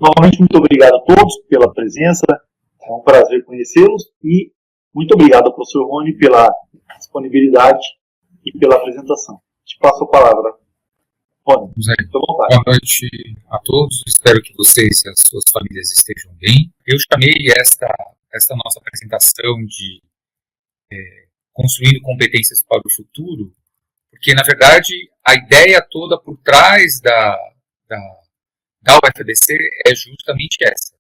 Novamente, muito obrigado a todos pela presença, é um prazer conhecê-los e muito obrigado, professor Rony, pela disponibilidade e pela apresentação. Te passo a palavra. Rony, fique à vontade. Boa noite a todos, espero que vocês e as suas famílias estejam bem. Eu chamei esta nossa apresentação de Construindo Competências para o Futuro, porque, na verdade, a ideia toda por trás da UFABC é justamente essa.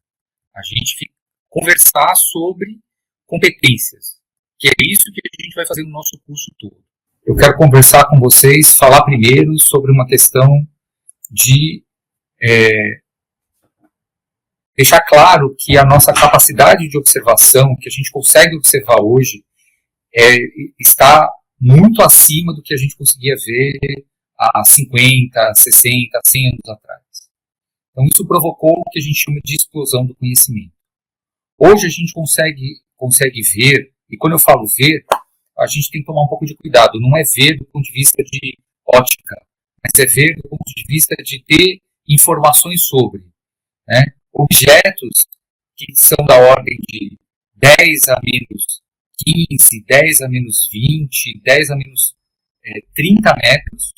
A gente conversar sobre competências, que é isso que a gente vai fazer no nosso curso todo. Eu quero conversar com vocês, falar primeiro sobre uma questão de deixar claro que a nossa capacidade de observação, que a gente consegue observar hoje, está muito acima do que a gente conseguia ver há 50, 60, 100 anos atrás. Então isso provocou o que a gente chama de explosão do conhecimento. Hoje a gente consegue ver, e quando eu falo ver, a gente tem que tomar um pouco de cuidado. Não é ver do ponto de vista de ótica, mas é ver do ponto de vista de ter informações sobre, né, objetos que são da ordem de 10 a menos 15, 10 a menos 20, 10 a menos 30 metros,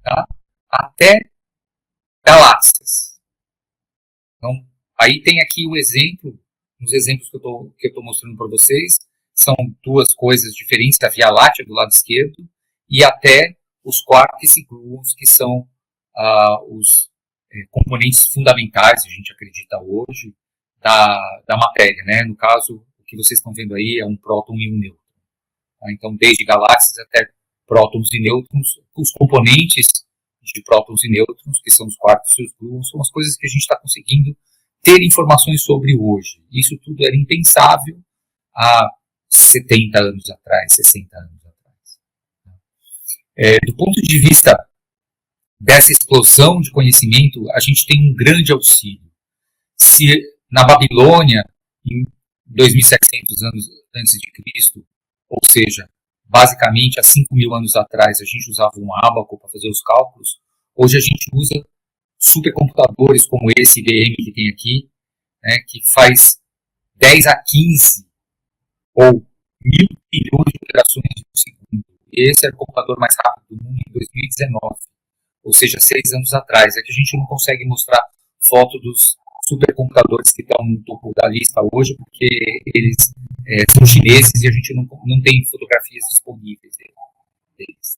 tá, até galáxias. Então, aí tem aqui o exemplo, os exemplos que eu estou mostrando para vocês, são duas coisas diferentes, a Via Láctea do lado esquerdo, e até os quarks e gluons, que são os componentes fundamentais, a gente acredita hoje, da matéria, né? No caso, o que vocês estão vendo aí é um próton e um nêutron. Tá? Então, desde galáxias até prótons e nêutrons, os componentes de prótons e nêutrons, que são os quarks e os gluons, são as coisas que a gente está conseguindo ter informações sobre hoje. Isso tudo era impensável há 70 anos atrás, 60 anos atrás. Do ponto de vista dessa explosão de conhecimento, a gente tem um grande auxílio. Se na Babilônia, em 2.700 anos antes de Cristo, ou seja, basicamente há 5.000 anos atrás, a gente usava um ábaco para fazer os cálculos, hoje a gente usa supercomputadores como esse IBM que tem aqui, né, que faz 10 a 15 ou 1.000 bilhões de operações por segundo. Esse era o computador mais rápido do mundo em 2019, ou seja, 6 anos atrás. É que a gente não consegue mostrar foto dos supercomputadores que estão no topo da lista hoje, porque eles são chineses e a gente não tem fotografias disponíveis deles.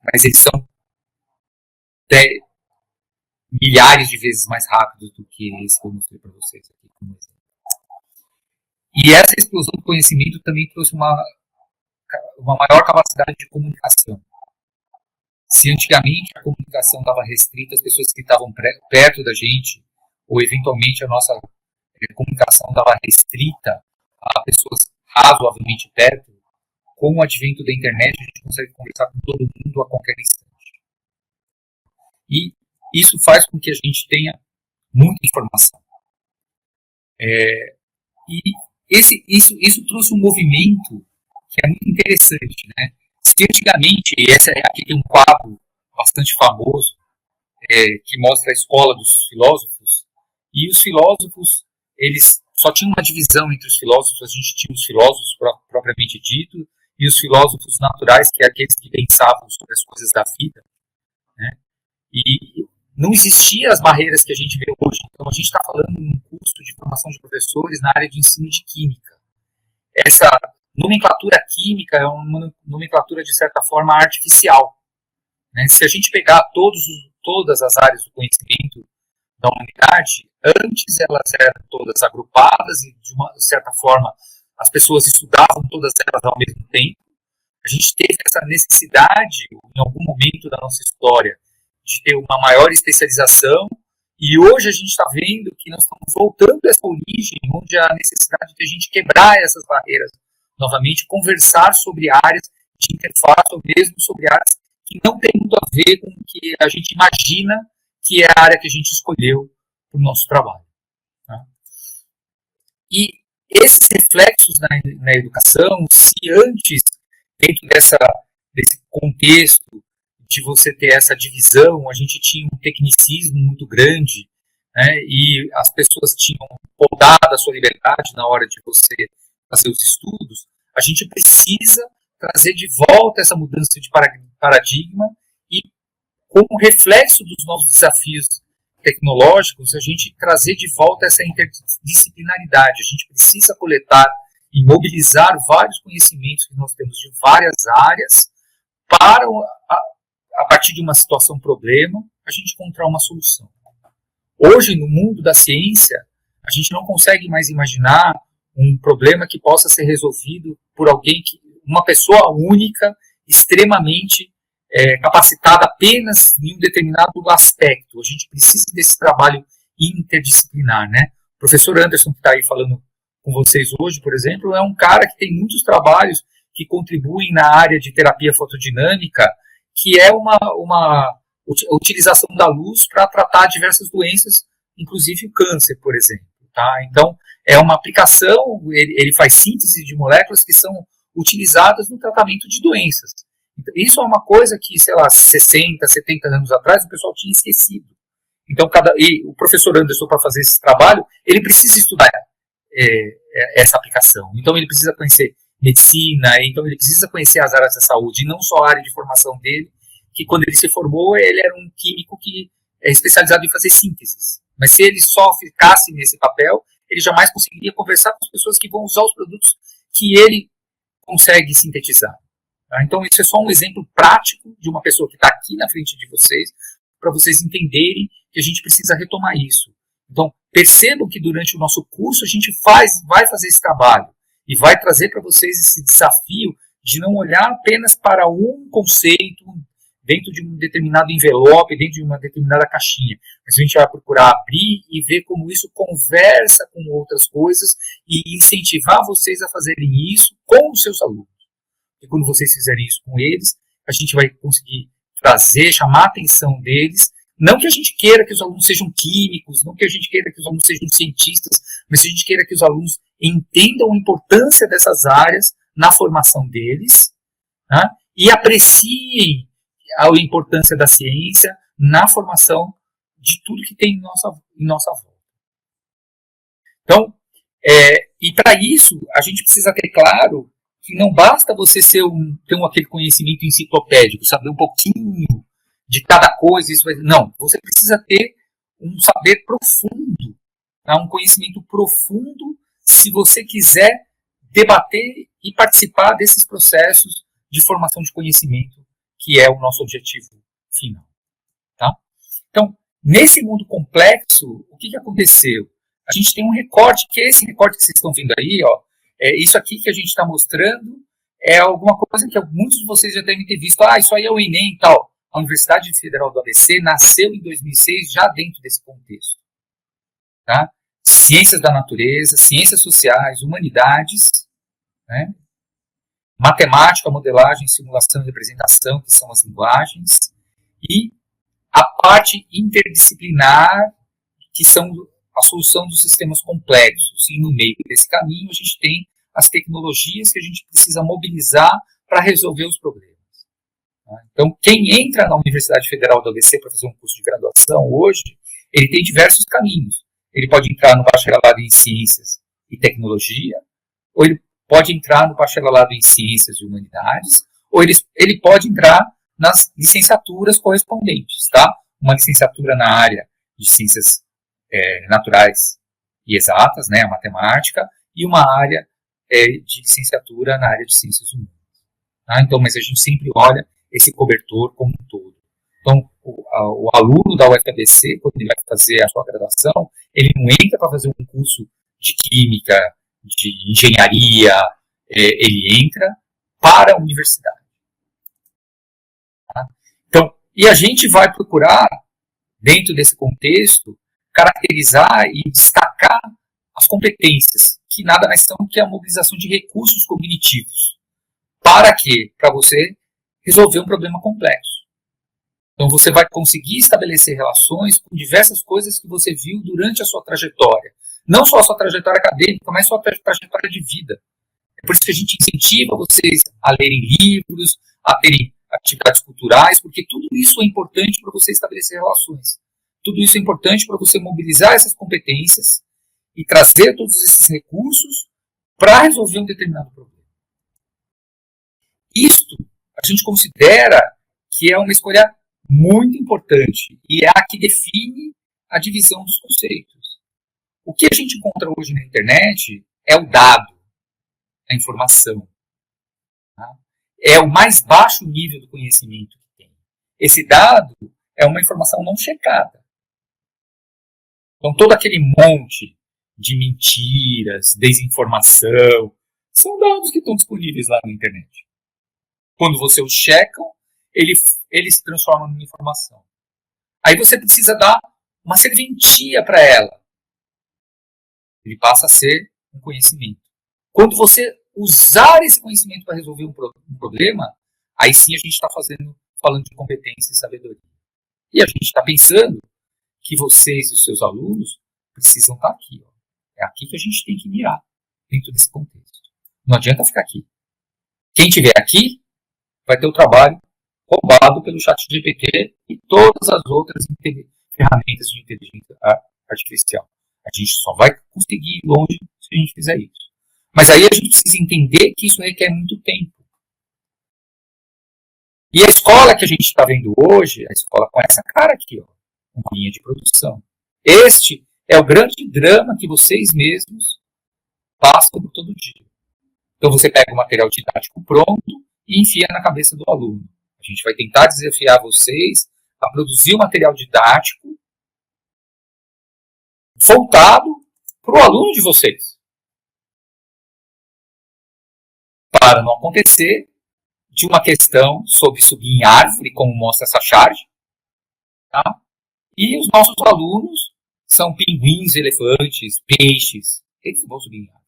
Mas eles são milhares de vezes mais rápidos do que esse que eu mostrei para vocês aqui como exemplo. E essa explosão do conhecimento também trouxe uma maior capacidade de comunicação. Se antigamente a comunicação estava restrita às pessoas que estavam perto da gente, ou eventualmente a nossa comunicação estava restrita a pessoas razoavelmente perto, com o advento da internet a gente consegue conversar com todo mundo a qualquer instante. E isso faz com que a gente tenha muita informação. E isso trouxe um movimento que é muito interessante, né? Se antigamente, aqui tem um quadro bastante famoso, que mostra a escola dos filósofos, e os filósofos, eles só tinham uma divisão entre os filósofos, a gente tinha os filósofos propriamente dito, e os filósofos naturais, que é aqueles que pensavam sobre as coisas da vida, né? E não existiam as barreiras que a gente vê hoje. Então, a gente está falando de um curso de formação de professores na área de ensino de química. Essa nomenclatura química é uma nomenclatura, de certa forma, artificial, né? Se a gente pegar todas as áreas do conhecimento da humanidade, antes elas eram todas agrupadas e, de uma certa forma, as pessoas estudavam todas elas ao mesmo tempo. A gente teve essa necessidade, em algum momento da nossa história, de ter uma maior especialização, e hoje a gente está vendo que nós estamos voltando a essa origem, onde há a necessidade de a gente quebrar essas barreiras novamente, conversar sobre áreas de interface, ou mesmo sobre áreas que não tem muito a ver com o que a gente imagina que é a área que a gente escolheu para o nosso trabalho. Tá? E esses reflexos na educação, se antes, dentro desse contexto de você ter essa divisão, a gente tinha um tecnicismo muito grande, né, e as pessoas tinham podado a sua liberdade na hora de você fazer os estudos, a gente precisa trazer de volta essa mudança de paradigma e, como reflexo dos novos desafios tecnológicos, a gente trazer de volta essa interdisciplinaridade. A gente precisa coletar e mobilizar vários conhecimentos que nós temos de várias áreas para, a partir de uma situação problema, a gente encontrar uma solução. Hoje, no mundo da ciência, a gente não consegue mais imaginar um problema que possa ser resolvido por alguém, uma pessoa única, extremamente capacitada apenas em um determinado aspecto. A gente precisa desse trabalho interdisciplinar, né? O professor Anderson, que está aí falando com vocês hoje, por exemplo, é um cara que tem muitos trabalhos que contribuem na área de terapia fotodinâmica, que é uma utilização da luz para tratar diversas doenças, inclusive o câncer, por exemplo. Tá? Então, é uma aplicação, ele faz síntese de moléculas que são utilizadas no tratamento de doenças. Então, isso é uma coisa que, sei lá, 60, 70 anos atrás, o pessoal tinha esquecido. Então, o professor Anderson, para fazer esse trabalho, ele precisa estudar essa aplicação. Então, ele precisa conhecer medicina, então ele precisa conhecer as áreas da saúde, e não só a área de formação dele, que quando ele se formou, ele era um químico que é especializado em fazer sínteses. Mas se ele só ficasse nesse papel, ele jamais conseguiria conversar com as pessoas que vão usar os produtos que ele consegue sintetizar. Tá? Então, isso é só um exemplo prático de uma pessoa que está aqui na frente de vocês, para vocês entenderem que a gente precisa retomar isso. Então, percebam que durante o nosso curso a gente vai fazer esse trabalho e vai trazer para vocês esse desafio de não olhar apenas para um conceito dentro de um determinado envelope, dentro de uma determinada caixinha. Mas a gente vai procurar abrir e ver como isso conversa com outras coisas e incentivar vocês a fazerem isso com os seus alunos. E quando vocês fizerem isso com eles, a gente vai conseguir trazer, chamar a atenção deles. Não que a gente queira que os alunos sejam químicos, não que a gente queira que os alunos sejam cientistas, mas que a gente queira que os alunos entendam a importância dessas áreas na formação deles, né, e apreciem a importância da ciência na formação de tudo que tem em nossa volta. Então, e para isso, a gente precisa ter claro que não basta você ter aquele conhecimento enciclopédico, saber um pouquinho de cada coisa. Não, você precisa ter um saber profundo, tá? Um conhecimento profundo, se você quiser debater e participar desses processos de formação de conhecimento, que é o nosso objetivo final. Tá? Então, nesse mundo complexo, o que aconteceu? A gente tem um recorte, que é esse recorte que vocês estão vendo aí, ó, isso aqui que a gente está mostrando é alguma coisa que muitos de vocês já devem ter visto. Isso aí é o Enem e tal. A Universidade Federal do ABC nasceu em 2006 já dentro desse contexto. Tá? Ciências da natureza, ciências sociais, humanidades, né? Matemática, modelagem, simulação e representação, que são as linguagens, e a parte interdisciplinar, que são a solução dos sistemas complexos. E no meio desse caminho a gente tem as tecnologias que a gente precisa mobilizar para resolver os problemas. Então, quem entra na Universidade Federal do ABC para fazer um curso de graduação hoje, ele tem diversos caminhos. Ele pode entrar no bacharelado em Ciências e Tecnologia, ou ele pode entrar no bacharelado em Ciências e Humanidades, ou ele pode entrar nas licenciaturas correspondentes, tá? Uma licenciatura na área de Ciências Naturais e Exatas, né, a matemática, e uma área de licenciatura na área de Ciências Humanas. Tá? Então, mas a gente sempre olha esse cobertor como um todo. Então, o aluno da UFABC, quando ele vai fazer a sua graduação, ele não entra para fazer um curso de Química, de Engenharia, ele entra para a universidade. Tá? Então, e a gente vai procurar, dentro desse contexto, caracterizar e destacar as competências, que nada mais são que a mobilização de recursos cognitivos. Para quê? Para você resolver um problema complexo. Então você vai conseguir estabelecer relações com diversas coisas que você viu durante a sua trajetória. Não só a sua trajetória acadêmica, mas a sua trajetória de vida. É por isso que a gente incentiva vocês a lerem livros, a terem atividades culturais, porque tudo isso é importante para você estabelecer relações. tudo isso é importante para você mobilizar essas competências e trazer todos esses recursos para resolver um determinado problema. Isto a gente considera que é uma escolha muito importante e é a que define a divisão dos conceitos. O que a gente encontra hoje na internet é o dado, a informação. Tá? É o mais baixo nível do conhecimento que tem. Esse dado é uma informação não checada. Então, todo aquele monte de mentiras, desinformação, são dados que estão disponíveis lá na internet. Quando você os checa, ele se transforma numa informação. Aí você precisa dar uma serventia para ela. Ele passa a ser um conhecimento. Quando você usar esse conhecimento para resolver um problema, aí sim a gente está falando de competência e sabedoria. E a gente está pensando que vocês e os seus alunos precisam estar aqui. Ó. É aqui que a gente tem que mirar, dentro desse contexto. Não adianta ficar aqui. Quem estiver aqui vai ter o trabalho roubado pelo ChatGPT e todas as outras ferramentas de inteligência artificial. A gente só vai conseguir ir longe se a gente fizer isso. Mas aí a gente precisa entender que isso requer muito tempo. E a escola que a gente está vendo hoje, a escola com essa cara aqui, ó, uma linha de produção. Este é o grande drama que vocês mesmos passam por todo dia. Então você pega o material didático pronto e enfia na cabeça do aluno. A gente vai tentar desafiar vocês a produzir um material didático voltado para o aluno de vocês. Para não acontecer de uma questão sobre subir em árvore, como mostra essa charge, tá? E os nossos alunos são pinguins, elefantes, peixes. Eles vão subir em árvore.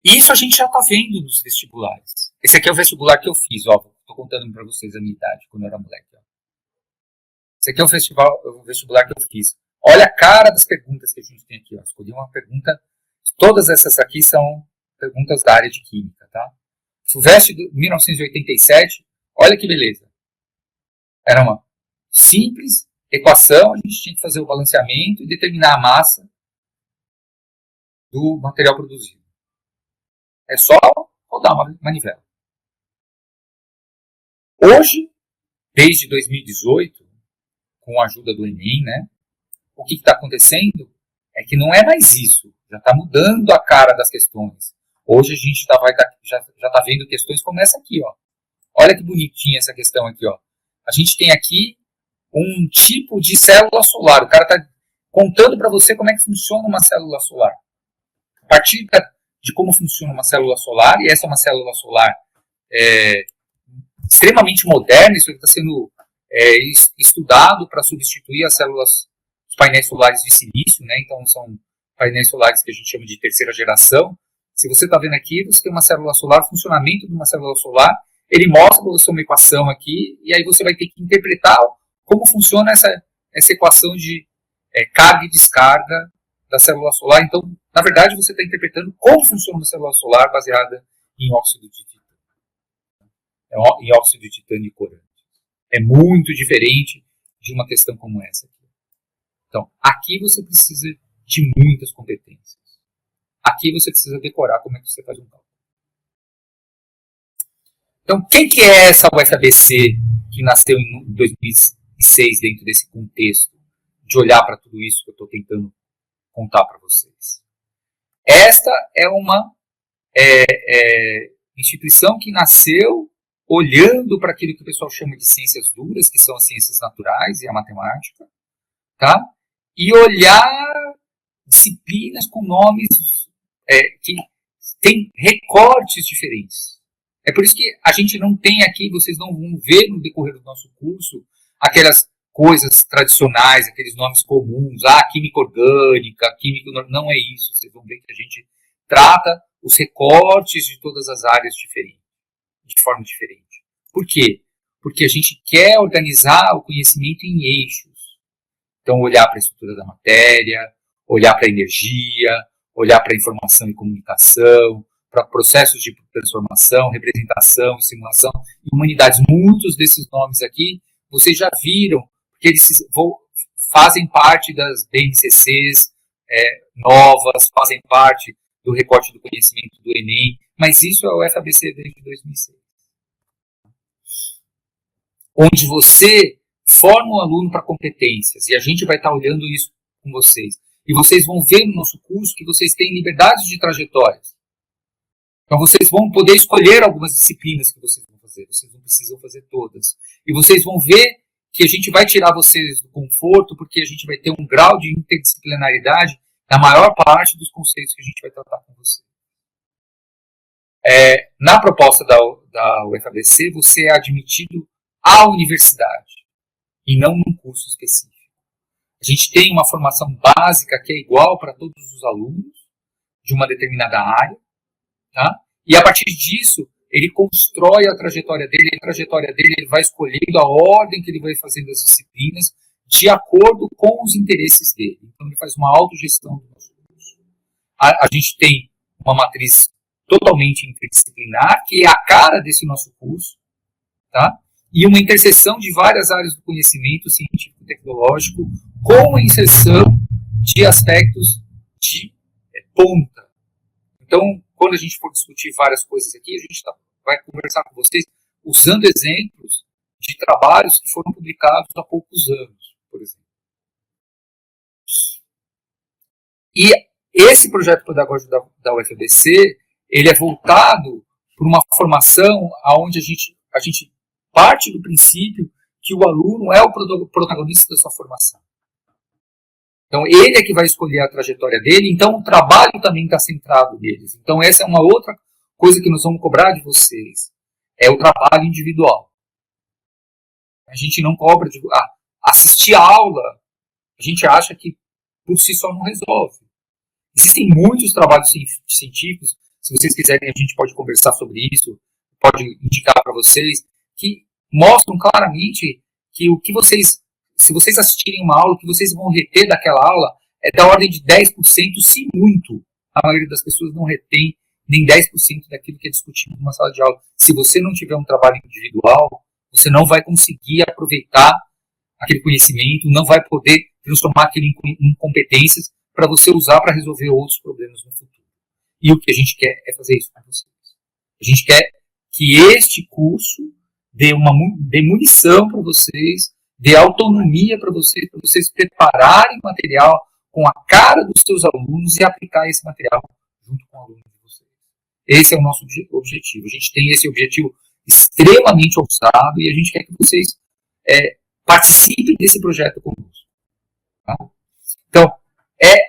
Isso a gente já está vendo nos vestibulares. Esse aqui é o vestibular que eu fiz, ó. Estou contando para vocês a minha idade, quando eu era moleque. Ó. Esse aqui é o vestibular que eu fiz. Olha a cara das perguntas que a gente tem aqui. Ó. Escolhi uma pergunta. Todas essas aqui são perguntas da área de química, tá? FUVEST de 1987. Olha que beleza. Era uma simples equação. A gente tinha que fazer o balanceamento e determinar a massa do material produzido. É só rodar uma manivela. Hoje, desde 2018, com a ajuda do Enem, né, o que está acontecendo é que não é mais isso. Já está mudando a cara das questões. Hoje a gente já está vendo questões como essa aqui. Ó. Olha que bonitinha essa questão aqui. Ó. A gente tem aqui um tipo de célula solar. O cara está contando para você como é que funciona uma célula solar. A partir de como funciona uma célula solar, e essa é uma célula solar extremamente moderna, isso está sendo estudado para substituir as células, os painéis solares de silício, né? Então são painéis solares que a gente chama de terceira geração. Se você está vendo aqui, você tem uma célula solar, o funcionamento de uma célula solar, ele mostra para você uma equação aqui, e aí você vai ter que interpretar como funciona essa equação de carga e descarga da célula solar. Então, na verdade, você está interpretando como funciona uma célula solar baseada em óxido de titânio. Em óxido de titânio e corante. É muito diferente de uma questão como essa aqui. Então, aqui você precisa de muitas competências. Aqui você precisa decorar como é que você faz um cálculo. Então, quem que é essa UFABC que nasceu em 2006 dentro desse contexto de olhar para tudo isso que eu estou tentando contar para vocês? Esta é uma instituição que nasceu olhando para aquilo que o pessoal chama de ciências duras, que são as ciências naturais e a matemática, tá? E olhar disciplinas com nomes que têm recortes diferentes. É por isso que a gente não tem aqui, vocês não vão ver no decorrer do nosso curso, aquelas coisas tradicionais, aqueles nomes comuns, química orgânica, química... Não é isso. Vocês vão ver que a gente trata os recortes de todas as áreas diferentes, de forma diferente. Por quê? Porque a gente quer organizar o conhecimento em eixos. Então, olhar para a estrutura da matéria, olhar para a energia, olhar para a informação e comunicação, para processos de transformação, representação, simulação e humanidades. Muitos desses nomes aqui vocês já viram, porque eles fazem parte das BNCCs novas, fazem parte do recorte do conhecimento do Enem, mas isso é o FABC desde 2006. Onde você forma um aluno para competências, e a gente vai estar olhando isso com vocês. E vocês vão ver no nosso curso que vocês têm liberdade de trajetórias. Então vocês vão poder escolher algumas disciplinas que vocês vão fazer, vocês não precisam fazer todas. E vocês vão ver que a gente vai tirar vocês do conforto, porque a gente vai ter um grau de interdisciplinaridade na maior parte dos conceitos que a gente vai tratar com vocês. Na proposta da UFABC, você é admitido à universidade e não num curso específico. A gente tem uma formação básica que é igual para todos os alunos de uma determinada área, tá? E a partir disso, ele constrói a trajetória dele, e a trajetória dele ele vai escolhendo a ordem que ele vai fazendo as disciplinas de acordo com os interesses dele. Então, ele faz uma autogestão do nosso curso. A gente tem uma matriz totalmente interdisciplinar, que é a cara desse nosso curso, tá? E uma interseção de várias áreas do conhecimento científico-tecnológico com a inserção de aspectos de ponta. Então, quando a gente for discutir várias coisas aqui, a gente vai conversar com vocês usando exemplos de trabalhos que foram publicados há poucos anos, por exemplo. E esse projeto pedagógico da UFABC, ele é voltado para uma formação onde a gente parte do princípio que o aluno é o protagonista da sua formação. Então, ele é que vai escolher a trajetória dele, então o trabalho também está centrado neles. Então, essa é uma outra coisa que nós vamos cobrar de vocês, é o trabalho individual. A gente não cobra de assistir a aula, a gente acha que por si só não resolve. Existem muitos trabalhos científicos, se vocês quiserem a gente pode conversar sobre isso, pode indicar para vocês, que mostram claramente que o que vocês, se vocês assistirem uma aula, o que vocês vão reter daquela aula é da ordem de 10%, se muito. A maioria das pessoas não retém nem 10% daquilo que é discutido numa sala de aula. Se você não tiver um trabalho individual, você não vai conseguir aproveitar aquele conhecimento, não vai poder transformar aquilo em competências para você usar para resolver outros problemas no futuro. E o que a gente quer é fazer isso com vocês. A gente quer que este curso dê munição para vocês, dê autonomia para vocês prepararem material com a cara dos seus alunos e aplicar esse material junto com o aluno de vocês. Esse é o nosso objetivo. A gente tem esse objetivo extremamente ousado e a gente quer que vocês participem desse projeto conosco. Tá? Então,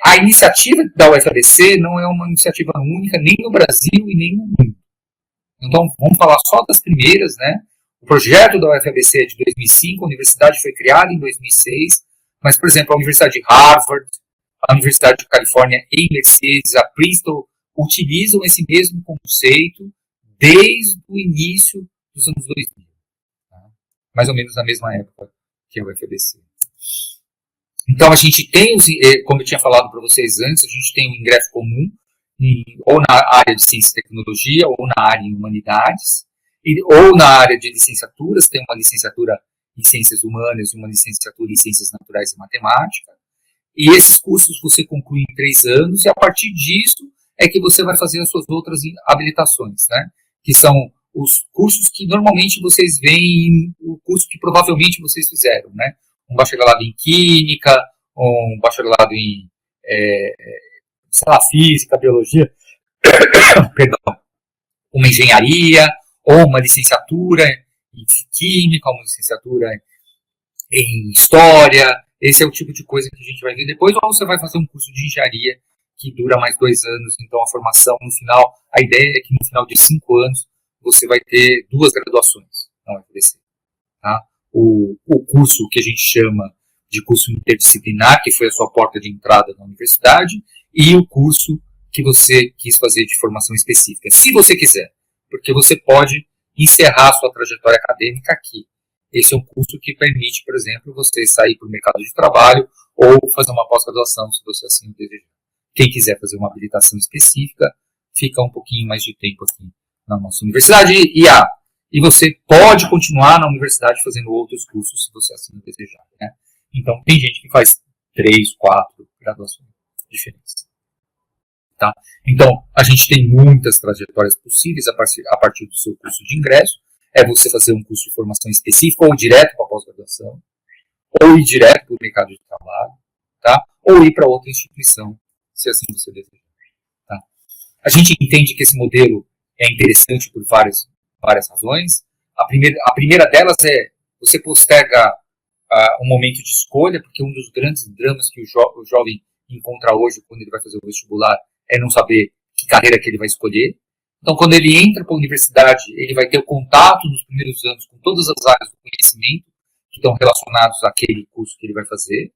a iniciativa da UFABC não é uma iniciativa única, nem no Brasil e nem no mundo. Então, vamos falar só das primeiras, né? O projeto da UFABC é de 2005, a universidade foi criada em 2006, mas, por exemplo, a Universidade de Harvard, a Universidade de Califórnia em Mercedes, a Princeton, utilizam esse mesmo conceito desde o início dos anos 2000. Tá? Mais ou menos na mesma época que a UFABC. Então, a gente tem, como eu tinha falado para vocês antes, a gente tem um ingresso comum, ou na área de ciência e tecnologia, ou na área em humanidades, ou na área de licenciaturas, tem uma licenciatura em ciências humanas e uma licenciatura em ciências naturais e matemática. E esses cursos você conclui em 3 anos, e a partir disso é que você vai fazer as suas outras habilitações, né? Que são os cursos que normalmente vocês veem, o curso que provavelmente vocês fizeram, né? Um bacharelado em química, um bacharelado em física, biologia, perdão, uma engenharia, ou uma licenciatura em química, uma licenciatura em história. Esse é o tipo de coisa que a gente vai ver depois, ou você vai fazer um curso de engenharia que dura mais 2 anos, então a formação no final, a ideia é que no final de 5 anos você vai ter 2 graduações na UFABC, tá? O curso que a gente chama de curso interdisciplinar, que foi a sua porta de entrada na universidade, e o curso que você quis fazer de formação específica, se você quiser, porque você pode encerrar a sua trajetória acadêmica aqui. Esse é um curso que permite, por exemplo, você sair para o mercado de trabalho ou fazer uma pós-graduação, se você assim desejar. Quem quiser fazer uma habilitação específica, fica um pouquinho mais de tempo aqui na nossa universidade. E e você pode continuar na universidade fazendo outros cursos se você assim desejar, né? Então, tem gente que faz 3, 4 graduações diferentes. Tá? Então, a gente tem muitas trajetórias possíveis a partir do seu curso de ingresso. É você fazer um curso de formação específica, ou direto para a pós-graduação, ou ir direto para o mercado de trabalho, tá? Ou ir para outra instituição, se assim você desejar. Tá? A gente entende que esse modelo é interessante por várias razões. A primeira delas é você posterga um momento de escolha, porque um dos grandes dramas que o jovem encontra hoje quando ele vai fazer o vestibular é não saber que carreira que ele vai escolher. Então, quando ele entra para a universidade, ele vai ter o contato nos primeiros anos com todas as áreas do conhecimento que estão relacionados àquele curso que ele vai fazer.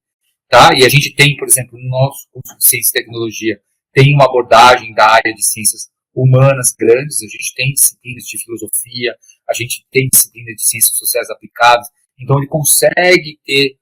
Tá? E a gente tem, por exemplo, no nosso curso de Ciência e Tecnologia, tem uma abordagem da área de ciências humanas grandes, a gente tem disciplinas de filosofia, a gente tem disciplinas de ciências sociais aplicadas, então ele consegue ter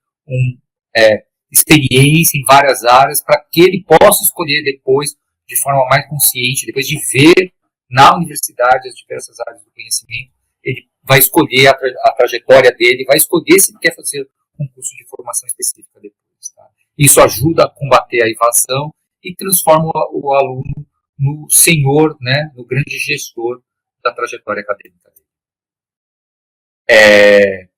experiência em várias áreas para que ele possa escolher depois, de forma mais consciente, depois de ver na universidade as diversas áreas do conhecimento, ele vai escolher a trajetória dele, vai escolher se ele quer fazer um curso de formação específica depois. Tá? Isso ajuda a combater a evasão e transforma o aluno no senhor, né, no grande gestor da trajetória acadêmica dele.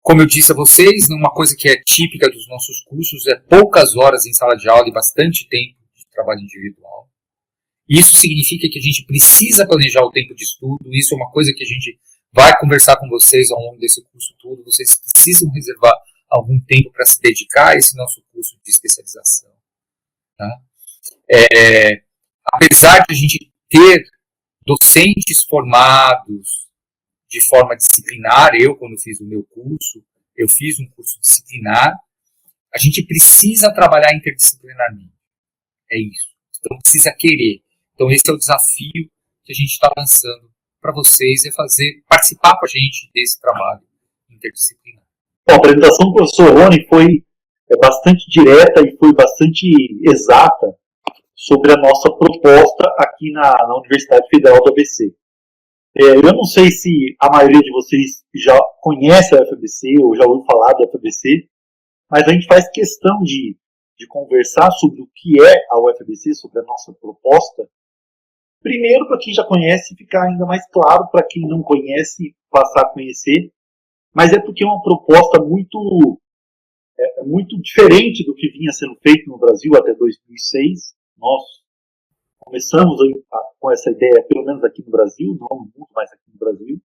Como eu disse a vocês, uma coisa que é típica dos nossos cursos é poucas horas em sala de aula e bastante tempo de trabalho individual. Isso significa que a gente precisa planejar o tempo de estudo, isso é uma coisa que a gente vai conversar com vocês ao longo desse curso todo, vocês precisam reservar algum tempo para se dedicar a esse nosso curso de especialização. Tá? Apesar de a gente ter docentes formados de forma disciplinar, quando fiz o meu curso, eu fiz um curso disciplinar, a gente precisa trabalhar interdisciplinarmente. É isso. Então precisa querer. Então esse é o desafio que a gente está lançando para vocês, é participar com a gente desse trabalho interdisciplinar. Bom, a apresentação do professor Rony foi bastante direta e foi bastante exata sobre a nossa proposta aqui na Universidade Federal do ABC. Eu não sei se a maioria de vocês já conhece a UFABC ou já ouviu falar da UFABC, mas a gente faz questão de conversar sobre o que é a UFABC, sobre a nossa proposta. Primeiro, para quem já conhece, ficar ainda mais claro, para quem não conhece, passar a conhecer. Mas é porque é uma proposta muito diferente do que vinha sendo feito no Brasil até 2006. Nós começamos com essa ideia, pelo menos aqui no Brasil, não muito mais aqui no Brasil,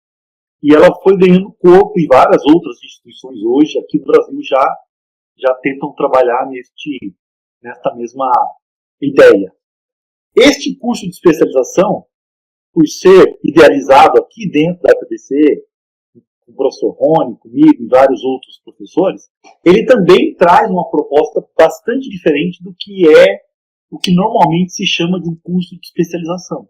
e ela foi ganhando corpo e várias outras instituições hoje aqui no Brasil já tentam trabalhar nesta mesma ideia. Este curso de especialização, por ser idealizado aqui dentro da UFABC, com o professor Rony, comigo e vários outros professores, ele também traz uma proposta bastante diferente do que o que normalmente se chama de um curso de especialização.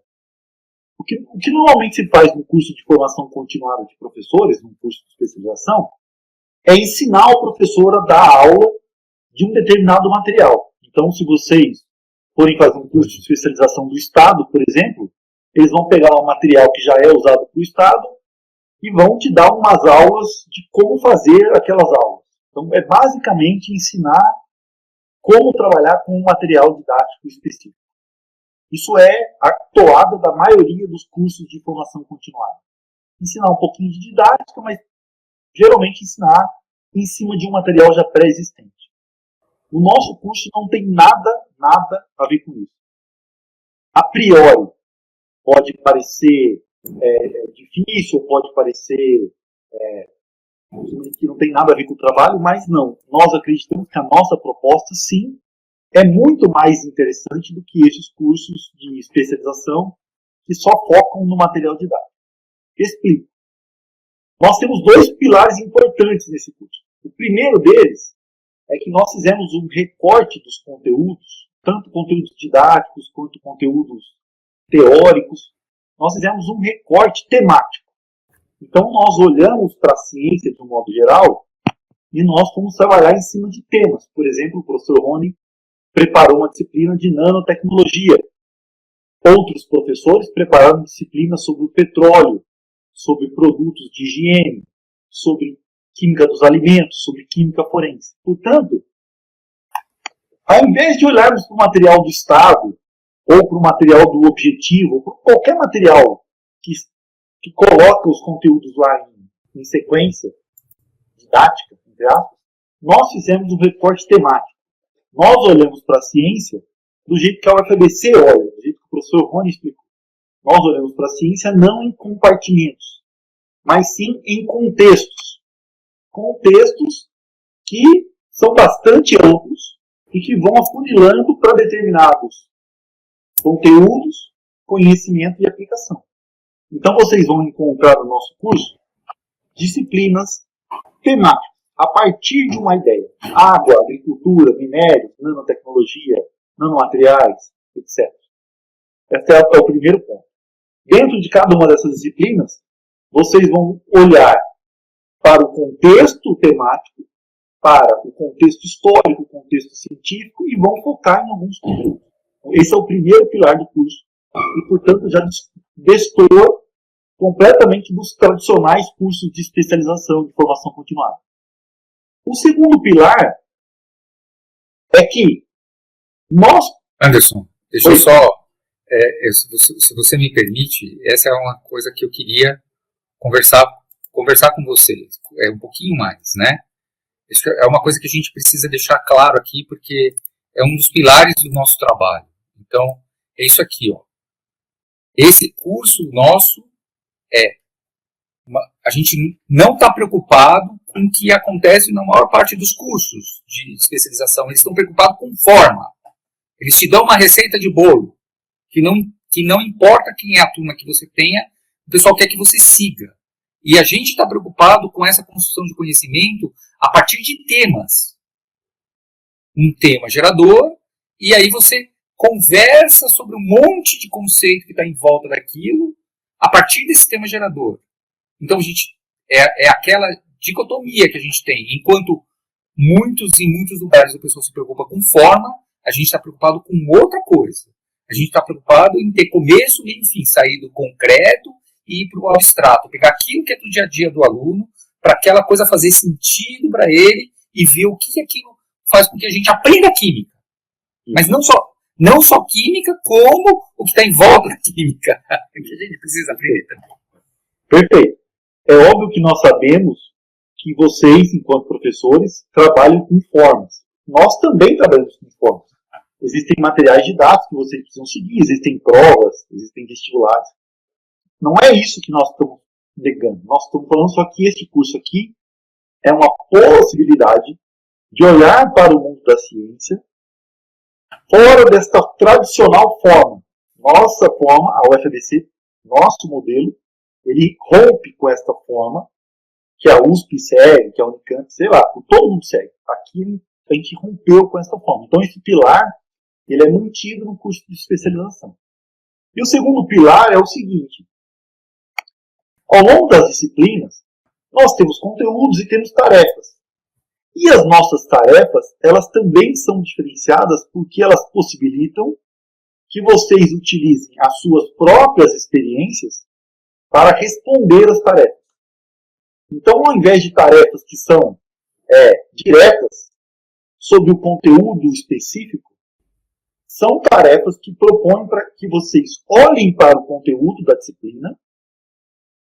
O que normalmente se faz no curso de formação continuada de professores, num curso de especialização, é ensinar o professor a dar aula de um determinado material. Então, se vocês forem fazer um curso de especialização do Estado, por exemplo, eles vão pegar um material que já é usado pelo Estado e vão te dar umas aulas de como fazer aquelas aulas. Então, é basicamente ensinar como trabalhar com um material didático específico. Isso é a toada da maioria dos cursos de formação continuada. Ensinar um pouquinho de didática, mas geralmente ensinar em cima de um material já pré-existente. O nosso curso não tem nada a ver com isso. A priori, pode parecer difícil, pode parecer que não tem nada a ver com o trabalho, mas não. Nós acreditamos que a nossa proposta, sim, é muito mais interessante do que esses cursos de especialização que só focam no material didático. Explico. Nós temos dois pilares importantes nesse curso. O primeiro deles é que nós fizemos um recorte dos conteúdos, tanto conteúdos didáticos quanto conteúdos teóricos. Nós fizemos um recorte temático. Então, nós olhamos para a ciência de um modo geral e nós fomos trabalhar em cima de temas. Por exemplo, o professor Rony preparou uma disciplina de nanotecnologia. Outros professores prepararam disciplinas sobre o petróleo, sobre produtos de higiene, sobre química dos alimentos, sobre química forense. Portanto, ao invés de olharmos para o material do Estado, ou para o material do Objetivo, ou para qualquer material que coloca os conteúdos lá em sequência didática, entre aspas, nós fizemos um recorte temático. Nós olhamos para a ciência do jeito que a UFABC olha, do jeito que o professor Rony explicou. Nós olhamos para a ciência não em compartimentos, mas sim em contextos. Contextos que são bastante amplos e que vão afunilando para determinados conteúdos, conhecimento e aplicação. Então vocês vão encontrar no nosso curso disciplinas temáticas, a partir de uma ideia. Água, agricultura, minério, nanotecnologia, nanomateriais, etc. Esse é o primeiro ponto. Dentro de cada uma dessas disciplinas, vocês vão olhar para o contexto temático, para o contexto histórico, o contexto científico e vão focar em alguns conteúdos. Esse é o primeiro pilar do curso e, portanto, já destoa completamente dos tradicionais cursos de especialização de formação continuada. O segundo pilar é que nós... Anderson, deixa eu só... se você me permite, essa é uma coisa que eu queria conversar com você um pouquinho mais, né? Isso é uma coisa que a gente precisa deixar claro aqui, porque é um dos pilares do nosso trabalho. Então, é isso aqui, ó. Esse curso nosso a gente não está preocupado com o que acontece na maior parte dos cursos de especialização. Eles estão preocupados com forma. Eles te dão uma receita de bolo, que não importa quem é a turma que você tenha, o pessoal quer que você siga. E a gente está preocupado com essa construção de conhecimento a partir de temas. Um tema gerador, e aí você conversa sobre um monte de conceito que está em volta daquilo, a partir desse tema gerador. Então, a gente é aquela dicotomia que a gente tem. Enquanto em muitos lugares o pessoal se preocupa com forma, a gente está preocupado com outra coisa. A gente está preocupado em ter começo, meio e fim, sair do concreto e ir para o abstrato. Pegar aquilo que é do dia a dia do aluno, para aquela coisa fazer sentido para ele e ver o que aquilo faz com que a gente aprenda química. Mas não só química, como o que está em volta da química. Que a gente precisa aprender também. Perfeito. É óbvio que nós sabemos que vocês, enquanto professores, trabalham com formas. Nós também trabalhamos com formas. Existem materiais didáticos que vocês precisam seguir, existem provas, existem vestibulares. Não é isso que nós estamos negando. Nós estamos falando só que este curso aqui é uma possibilidade de olhar para o mundo da ciência fora desta tradicional forma. Nossa forma, a UFABC, nosso modelo, ele rompe com esta forma que a USP segue, que a Unicamp, sei lá, todo mundo segue. Aqui a gente rompeu com esta forma. Então esse pilar, ele é mantido no curso de especialização. E o segundo pilar é o seguinte: ao longo das disciplinas, nós temos conteúdos e temos tarefas. E as nossas tarefas, elas também são diferenciadas porque elas possibilitam que vocês utilizem as suas próprias experiências para responder às tarefas. Então, ao invés de tarefas que são diretas sobre o conteúdo específico, são tarefas que propõem para que vocês olhem para o conteúdo da disciplina,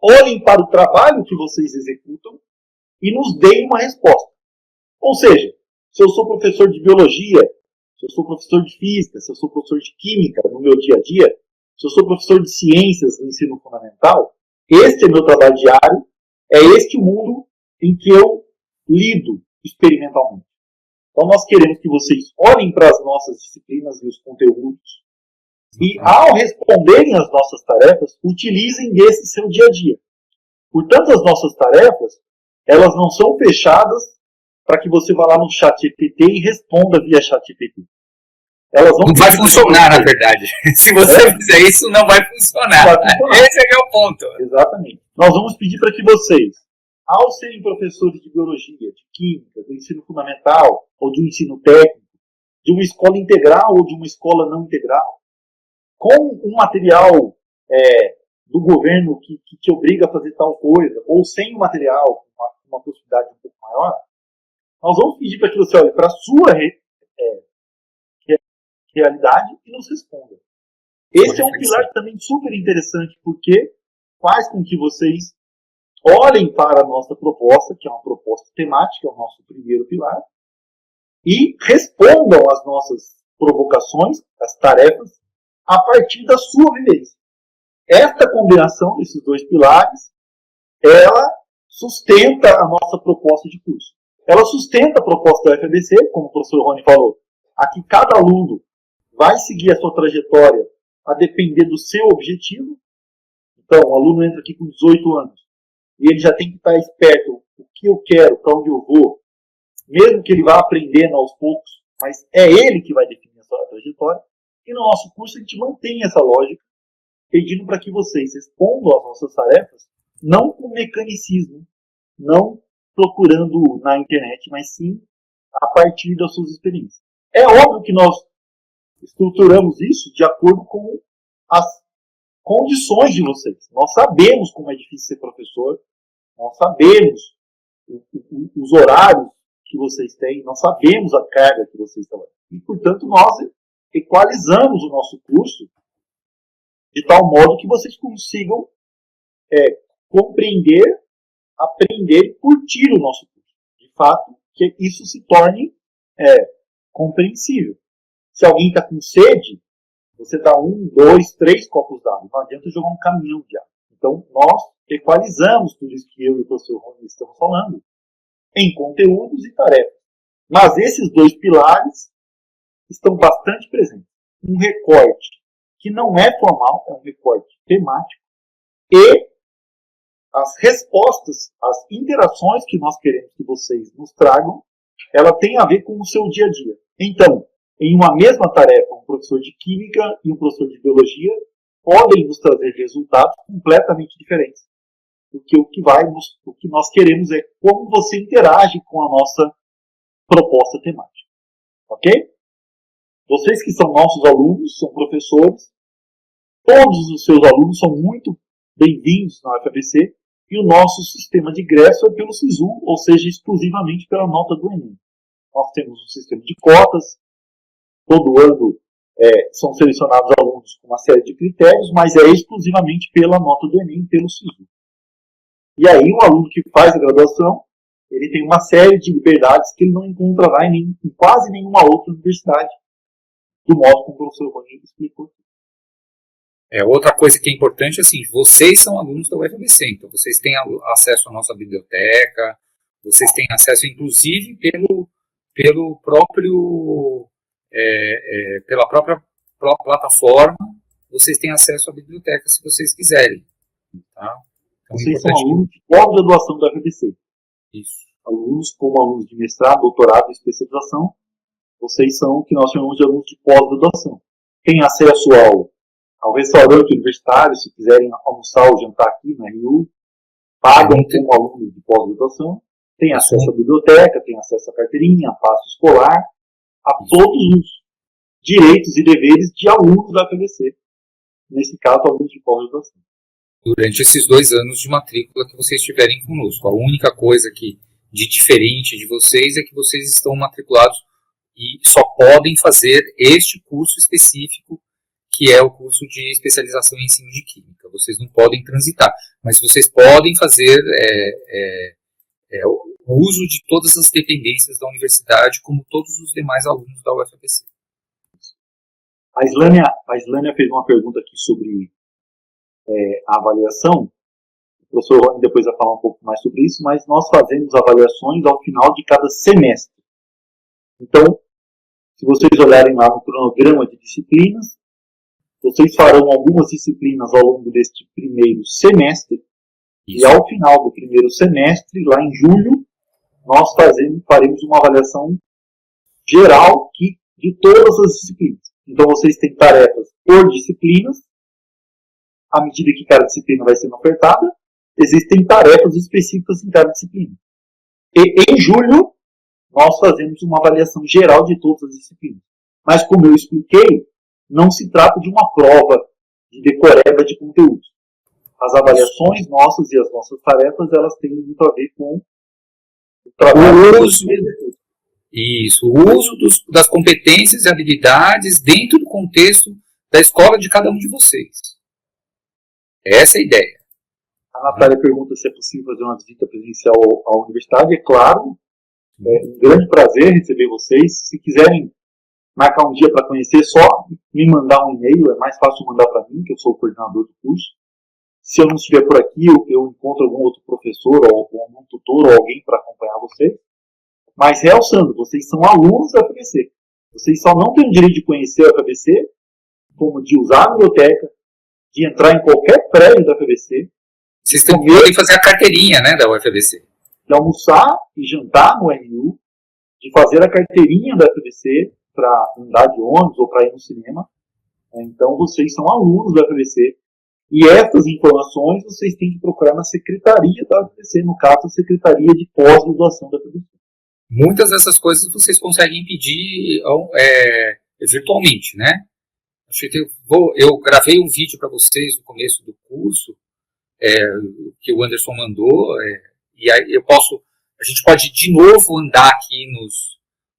olhem para o trabalho que vocês executam e nos deem uma resposta. Ou seja, se eu sou professor de biologia, se eu sou professor de física, se eu sou professor de química no meu dia a dia, se eu sou professor de ciências no ensino fundamental, este é meu trabalho diário, é este o mundo em que eu lido experimentalmente. Então nós queremos que vocês olhem para as nossas disciplinas e os conteúdos e, ao responderem às nossas tarefas, utilizem desse seu dia a dia. Portanto, as nossas tarefas, elas não são fechadas para que você vá lá no ChatGPT e responda via ChatGPT. Não vai funcionar, na verdade. Se você fizer isso, não vai funcionar. Esse é o ponto. Exatamente. Nós vamos pedir para que vocês, ao serem professores de biologia, de química, do ensino fundamental, ou de um ensino técnico, de uma escola integral ou de uma escola não integral, com um material do governo que te obriga a fazer tal coisa, ou sem o material, uma possibilidade um pouco maior, nós vamos pedir para que você olhe para a sua realidade e nos responda. Esse é um pilar também super interessante, porque faz com que vocês olhem para a nossa proposta, que é uma proposta temática, é o nosso primeiro pilar, e respondam às nossas provocações, às tarefas, a partir da sua vivência. Esta combinação desses dois pilares, ela sustenta a nossa proposta de curso. Ela sustenta a proposta da FABC, como o professor Rony falou. Aqui cada aluno vai seguir a sua trajetória a depender do seu objetivo. Então, o aluno entra aqui com 18 anos e ele já tem que estar esperto o que eu quero, para onde eu vou, mesmo que ele vá aprendendo aos poucos, mas é ele que vai definir a sua trajetória. E no nosso curso a gente mantém essa lógica, pedindo para que vocês respondam às nossas tarefas, não com mecanicismo, não procurando na internet, mas sim a partir das suas experiências. É óbvio que nós estruturamos isso de acordo com as condições de vocês. Nós sabemos como é difícil ser professor, nós sabemos os horários que vocês têm, nós sabemos a carga que vocês trabalham. E, portanto, nós equalizamos o nosso curso de tal modo que vocês consigam compreender, aprender e curtir o nosso curso. De fato, que isso se torne compreensível. Se alguém está com sede, você dá 1, 2, 3 copos d'água. Não adianta jogar um caminhão de água. Então, nós equalizamos tudo isso que eu e o professor Rony estamos falando em conteúdos e tarefas. Mas esses dois pilares estão bastante presentes. Um recorte que não é formal, é um recorte temático, e as respostas, as interações que nós queremos que vocês nos tragam, ela tem a ver com o seu dia a dia. Então, em uma mesma tarefa, um professor de química e um professor de biologia podem nos trazer resultados completamente diferentes. Porque o que nós queremos é como você interage com a nossa proposta temática. Ok? Vocês que são nossos alunos, são professores, todos os seus alunos são muito bem-vindos na UFABC, e o nosso sistema de ingresso é pelo SISU, ou seja, exclusivamente pela nota do Enem. Nós temos um sistema de cotas, todo ano são selecionados alunos com uma série de critérios, mas é exclusivamente pela nota do Enem, pelo SISU. E aí o aluno que faz a graduação, ele tem uma série de liberdades que ele não encontrará em quase nenhuma outra universidade, do modo como o professor Rony explicou. Outra coisa que é importante, assim, vocês são alunos da UFABC, então vocês têm acesso à nossa biblioteca, vocês têm acesso, inclusive, pela própria plataforma, vocês têm acesso à biblioteca se vocês quiserem. Tá? Então, vocês são alunos de pós-graduação da UFABC. Isso. Alunos como alunos de mestrado, doutorado e especialização, vocês são o que nós chamamos de alunos de pós-graduação. Tem acesso ao restaurante universitário, se quiserem almoçar ou jantar aqui na RU, pagam como aluno de pós-graduação, tem acesso à biblioteca, tem acesso à carteirinha, a passo escolar, a todos os direitos e deveres de alunos da UFABC. Nesse caso, alunos de pós-graduação. Durante esses 2 anos de matrícula que vocês estiverem conosco. A única coisa de diferente de vocês é que vocês estão matriculados e só podem fazer este curso específico, que é o curso de especialização em ensino de química. Vocês não podem transitar, mas vocês podem fazer o uso de todas as dependências da universidade, como todos os demais alunos da UFABC. A Islânia fez uma pergunta aqui sobre a avaliação. O professor Rony depois vai falar um pouco mais sobre isso, mas nós fazemos avaliações ao final de cada semestre. Então, se vocês olharem lá no cronograma de disciplinas, vocês farão algumas disciplinas ao longo deste primeiro semestre. Isso. E ao final do primeiro semestre, lá em julho, nós faremos uma avaliação geral de todas as disciplinas. Então vocês têm tarefas por disciplinas. À medida que cada disciplina vai sendo ofertada, existem tarefas específicas em cada disciplina. E em julho, nós fazemos uma avaliação geral de todas as disciplinas. Mas como eu expliquei, não se trata de uma prova de decoreba de conteúdos. as avaliações nossas e as nossas tarefas, elas têm muito a ver com o trabalho. O uso das competências e habilidades dentro do contexto da escola de cada um de vocês. Essa é a ideia. A Natália pergunta se é possível fazer uma visita presencial à universidade. É claro, é um grande prazer receber vocês. Se quiserem marcar um dia para conhecer, só me mandar um e-mail, é mais fácil mandar para mim, que eu sou o coordenador do curso. Se eu não estiver por aqui, eu encontro algum outro professor, ou algum tutor, ou alguém para acompanhar vocês. Mas realçando, vocês são alunos da FABC. Vocês só não têm o direito de conhecer a FABC, como de usar a biblioteca, de entrar em qualquer prédio da FABC. Vocês têm que fazer a carteirinha, né, da UFABC. De almoçar e jantar no RU, de fazer a carteirinha da FABC para andar de ônibus ou para ir no cinema. Então, vocês são alunos da FABC. E essas informações vocês têm que procurar na secretaria da UFABC, no caso, a Secretaria de Pós-Graduação da FABC. Muitas dessas coisas vocês conseguem pedir virtualmente, né? Eu gravei um vídeo para vocês no começo do curso, que o Anderson mandou, e aí a gente pode de novo andar aqui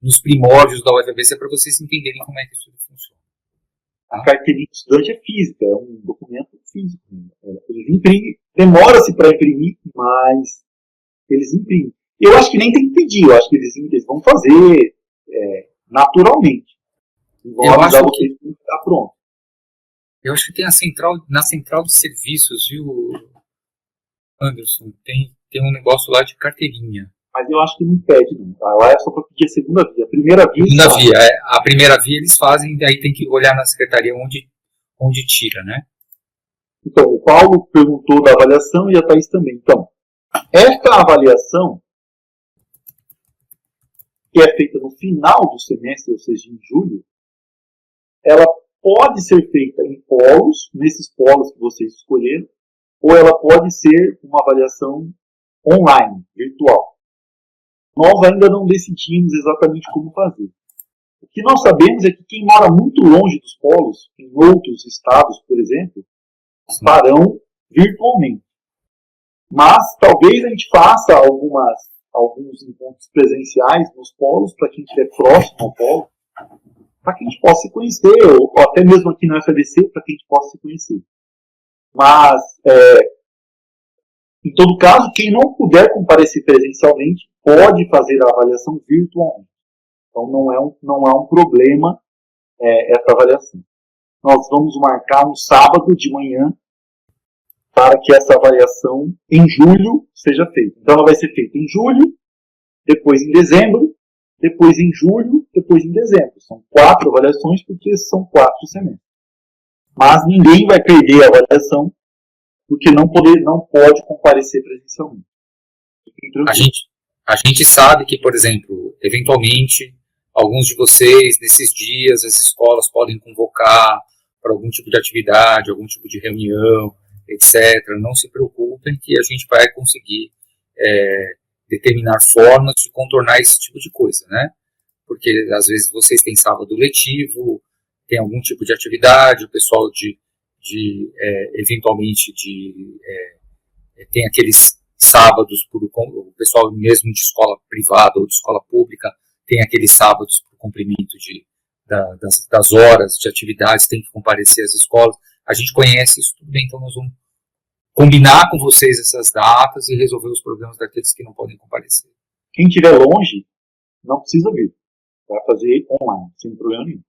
nos primórdios da UFABC para vocês entenderem como é que isso funciona. A carteirinha de estudante é física, é um documento físico. Eles imprimem, demora-se para imprimir, mas eles imprimem. Eu acho que nem tem que pedir, eu acho que eles vão fazer naturalmente. E vão avisar vocês que está pronto. Eu acho que tem na central de serviços, viu, Anderson? Tem um negócio lá de carteirinha. Mas eu acho que não pede, não. Tá? Lá é só para pedir a segunda via. A primeira via. A primeira via eles fazem, daí tem que olhar na secretaria onde tira, né? Então, o Paulo perguntou da avaliação e a Thaís também. Então, esta avaliação, que é feita no final do semestre, ou seja, em julho, ela pode ser feita em polos, nesses polos que vocês escolheram, ou ela pode ser uma avaliação online, virtual. Nós ainda não decidimos exatamente como fazer. O que nós sabemos é que quem mora muito longe dos polos, em outros estados, por exemplo, farão virtualmente. Mas talvez a gente faça alguns encontros presenciais nos polos, para quem estiver próximo ao polo, para que a gente possa se conhecer, ou até mesmo aqui na FABC, para que a gente possa se conhecer. Mas, em todo caso, quem não puder comparecer presencialmente, pode fazer a avaliação virtualmente. Então, não é um problema essa avaliação. Nós vamos marcar um sábado de manhã para que essa avaliação em julho seja feita. Então, ela vai ser feita em julho, depois em dezembro, depois em julho, depois em dezembro. São 4 avaliações, porque são 4 semestres. Mas ninguém vai perder a avaliação, porque não pode comparecer presencialmente. A gente sabe que, por exemplo, eventualmente, alguns de vocês, nesses dias, as escolas podem convocar para algum tipo de atividade, algum tipo de reunião, etc. Não se preocupem que a gente vai conseguir determinar formas de contornar esse tipo de coisa, né? Porque às vezes vocês têm sábado letivo, tem algum tipo de atividade, o pessoal eventualmente tem aqueles sábados, o pessoal mesmo de escola privada ou de escola pública tem aqueles sábados por cumprimento das horas de atividades, tem que comparecer às escolas. A gente conhece isso tudo bem, então nós vamos combinar com vocês essas datas e resolver os problemas daqueles que não podem comparecer. Quem estiver longe, não precisa vir. Vai fazer online, sem problema nenhum.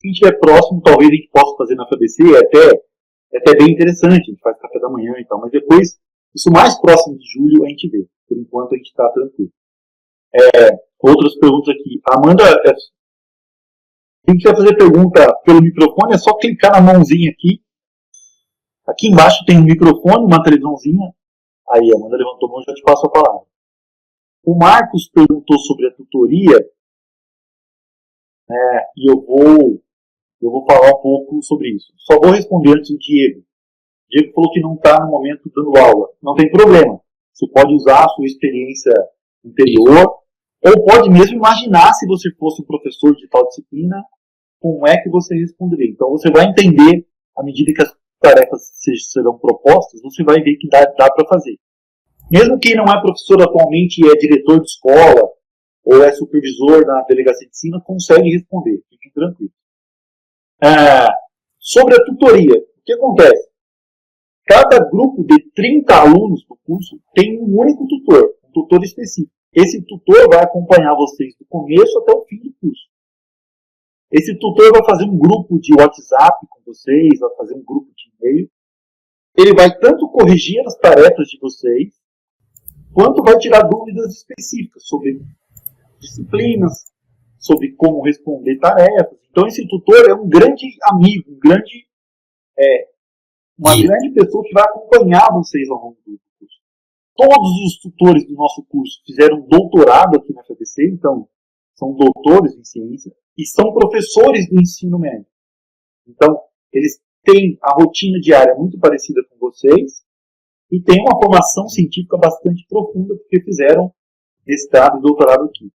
Quem estiver próximo, talvez a gente possa fazer na FABC, é até bem interessante, a gente faz café da manhã e tal, mas depois, isso mais próximo de julho, a gente vê. Por enquanto, a gente está tranquilo. Outras perguntas aqui. Amanda, quem quiser fazer pergunta pelo microfone, é só clicar na mãozinha aqui. Aqui embaixo tem um microfone, uma televisãozinha. Aí, a Amanda levantou a mão e já te passo a palavra. O Marcos perguntou sobre a tutoria, e eu vou falar um pouco sobre isso. Só vou responder antes o Diego. O Diego falou que não está no momento dando aula. Não tem problema. Você pode usar a sua experiência anterior, ou pode mesmo imaginar, se você fosse um professor de tal disciplina, como é que você responderia. Então você vai entender, à medida que as tarefas serão propostas, você vai ver que dá para fazer. Mesmo quem não é professor atualmente e é diretor de escola ou é supervisor na delegacia de ensino, consegue responder. Fiquem tranquilos. Sobre a tutoria, o que acontece? Cada grupo de 30 alunos do curso tem um único tutor, um tutor específico. Esse tutor vai acompanhar vocês do começo até o fim do curso. Esse tutor vai fazer um grupo de WhatsApp com vocês, vai fazer um grupo de e-mail. Ele vai tanto corrigir as tarefas de vocês, quanto vai tirar dúvidas específicas sobre disciplinas, sobre como responder tarefas. Então, esse tutor é um grande amigo, uma grande pessoa que vai acompanhar vocês ao longo do curso. Todos os tutores do nosso curso fizeram doutorado aqui na FABC, então são doutores em ciência e são professores do ensino médio. Então, eles têm a rotina diária muito parecida com vocês e têm uma formação científica bastante profunda, porque fizeram mestrado e doutorado aqui.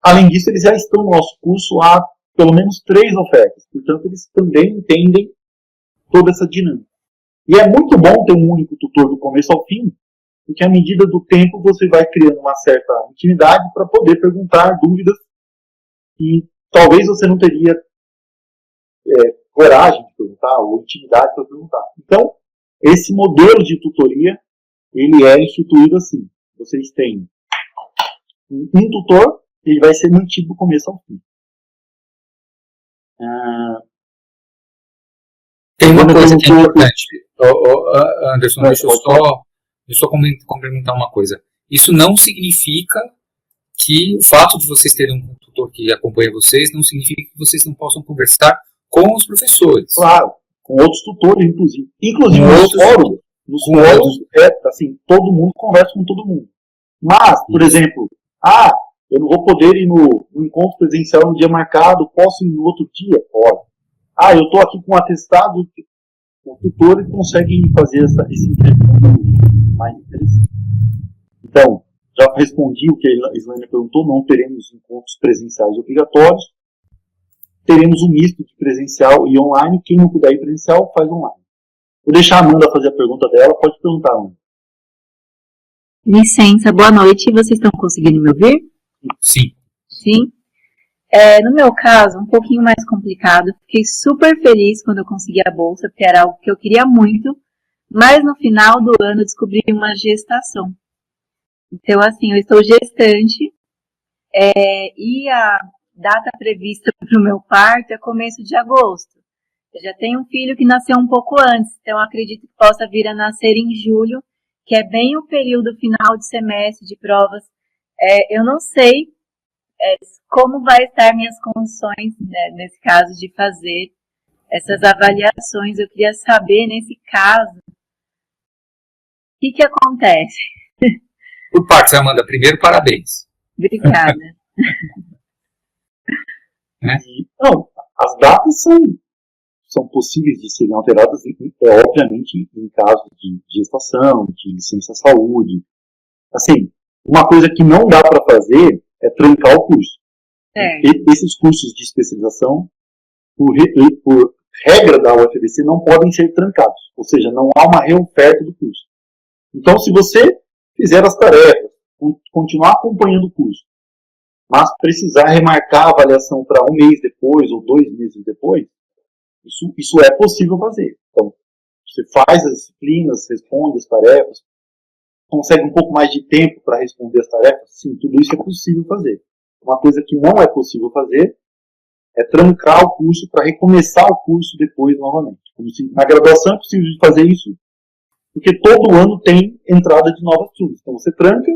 Além disso, eles já estão no nosso curso há pelo menos 3 ofertas, portanto, eles também entendem toda essa dinâmica. E é muito bom ter um único tutor do começo ao fim, porque à medida do tempo você vai criando uma certa intimidade para poder perguntar dúvidas que talvez você não teria coragem de perguntar ou intimidade para perguntar. Então, esse modelo de tutoria, ele é instituído assim. Vocês têm um tutor, ele vai ser mantido do começo ao fim. Tem uma coisa que é importante, Anderson, deixa eu só complementar uma coisa. Isso não significa que o fato de vocês terem um tutor que acompanha vocês não significa que vocês não possam conversar com os professores. Claro, com outros tutores, inclusive. Inclusive nos fóruns, assim, todo mundo conversa com todo mundo. Mas, por exemplo, eu não vou poder ir no encontro presencial no dia marcado, posso ir no outro dia? Pode. Eu estou aqui com um atestado, o tutor consegue fazer esse intercâmbio mais interessante. Então, já respondi o que a Islânia perguntou, não teremos encontros presenciais obrigatórios, teremos um misto de presencial e online, quem não puder ir presencial, faz online. Vou deixar a Amanda fazer a pergunta dela, pode perguntar, Amanda. Licença, boa noite, vocês estão conseguindo me ouvir? Sim. Sim? No meu caso, um pouquinho mais complicado, fiquei super feliz quando eu consegui a bolsa, porque era algo que eu queria muito, mas no final do ano eu descobri uma gestação. Então, assim, eu estou gestante, e a data prevista para o meu parto é começo de agosto. Eu já tenho um filho que nasceu um pouco antes, então acredito que possa vir a nascer em julho, que é bem o período final de semestre de provas. Eu não sei como vai estar minhas condições, né, nesse caso, de fazer essas avaliações. Eu queria saber, nesse caso, o que acontece? Por partes, Amanda, primeiro, parabéns. Obrigada. Não, as datas são possíveis de serem alteradas, obviamente, em caso de gestação, de licença saúde. Assim, uma coisa que não dá para fazer é trancar o curso. Esses cursos de especialização, por regra da UFABC, não podem ser trancados. Ou seja, não há uma reoferta do curso. Então, se você fizer as tarefas, continuar acompanhando o curso, mas precisar remarcar a avaliação para 1 mês depois ou 2 meses depois, isso é possível fazer. Então, você faz as disciplinas, responde as tarefas, consegue um pouco mais de tempo para responder as tarefas, sim, tudo isso é possível fazer. Uma coisa que não é possível fazer é trancar o curso para recomeçar o curso depois novamente. Como se, na graduação é possível fazer isso, porque todo ano tem entrada de novas turmas. Então você tranca,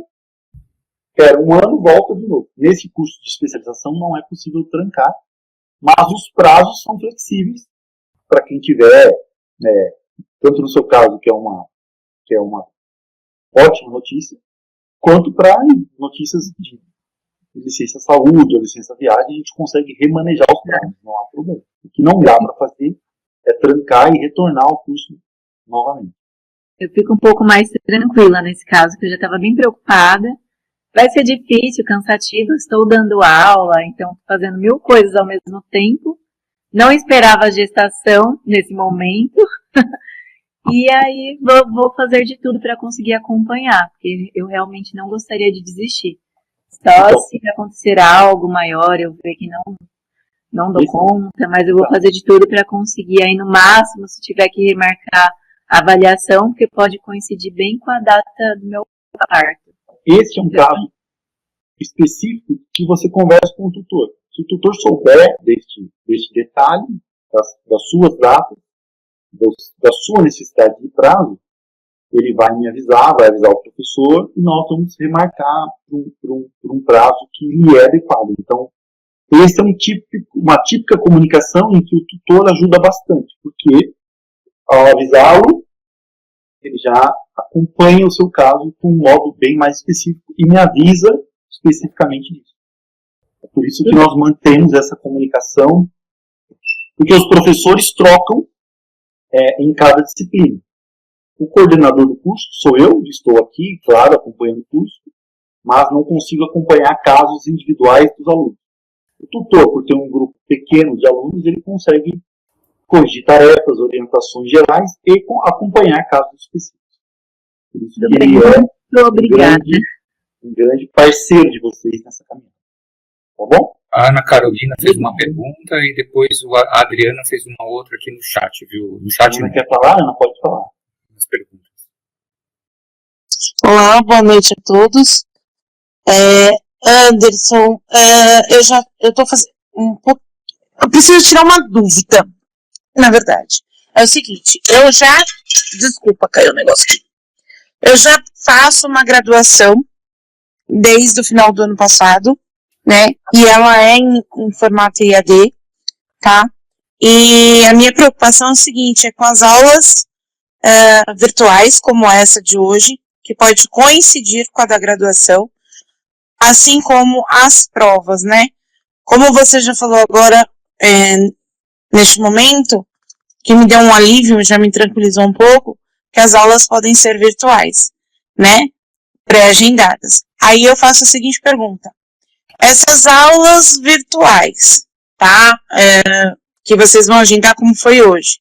espera um ano, volta de novo. Nesse curso de especialização não é possível trancar, mas os prazos são flexíveis para quem tiver, tanto no seu caso, que é uma ótima notícia, quanto para notícias de licença saúde ou licença viagem, a gente consegue remanejar os prazos, não há problema. O que não dá para fazer é trancar e retornar ao curso novamente. Eu fico um pouco mais tranquila nesse caso, que eu já estava bem preocupada. Vai ser difícil, cansativo, estou dando aula, então fazendo 1000 coisas ao mesmo tempo. Não esperava a gestação nesse momento. E aí vou fazer de tudo para conseguir acompanhar, porque eu realmente não gostaria de desistir. Só se acontecer algo maior, eu ver que não dou conta, mas eu vou fazer de tudo para conseguir aí no máximo, se tiver que remarcar a avaliação, porque pode coincidir bem com a data do meu parto. Esse é um caso específico que você conversa com o tutor. Se o tutor souber deste detalhe, das suas datas, da sua necessidade de prazo, ele vai me avisar, vai avisar o professor e nós vamos remarcar por um prazo que lhe é adequado. Então, esse é uma típica comunicação em que o tutor ajuda bastante, porque ao avisá-lo, ele já acompanha o seu caso com um modo bem mais específico e me avisa especificamente disso. É por isso que nós mantemos essa comunicação, porque os professores trocam em cada disciplina. O coordenador do curso sou eu, estou aqui, claro, acompanhando o curso, mas não consigo acompanhar casos individuais dos alunos. O tutor, por ter um grupo pequeno de alunos, ele consegue corrigir tarefas, orientações gerais e acompanhar casos específicos. Por isso que ele um grande parceiro de vocês nessa caminhada. Tá bom? A Ana Carolina fez uma pergunta e depois a Adriana fez uma outra aqui no chat, viu? No chat Ana quer falar? Ana pode falar. As perguntas. Olá, boa noite a todos. Anderson, eu tô fazendo um pouco. Eu preciso tirar uma dúvida, na verdade. É o seguinte, desculpa, caiu o negócio aqui. Eu já faço uma graduação desde o final do ano passado, né? E ela é em formato IAD, tá? E a minha preocupação é o seguinte, é com as aulas virtuais, como essa de hoje, que pode coincidir com a da graduação, assim como as provas, né? Como você já falou agora, neste momento, que me deu um alívio, já me tranquilizou um pouco, que as aulas podem ser virtuais, né? Pré-agendadas. Aí eu faço a seguinte pergunta. Essas aulas virtuais, tá? Que vocês vão agendar como foi hoje.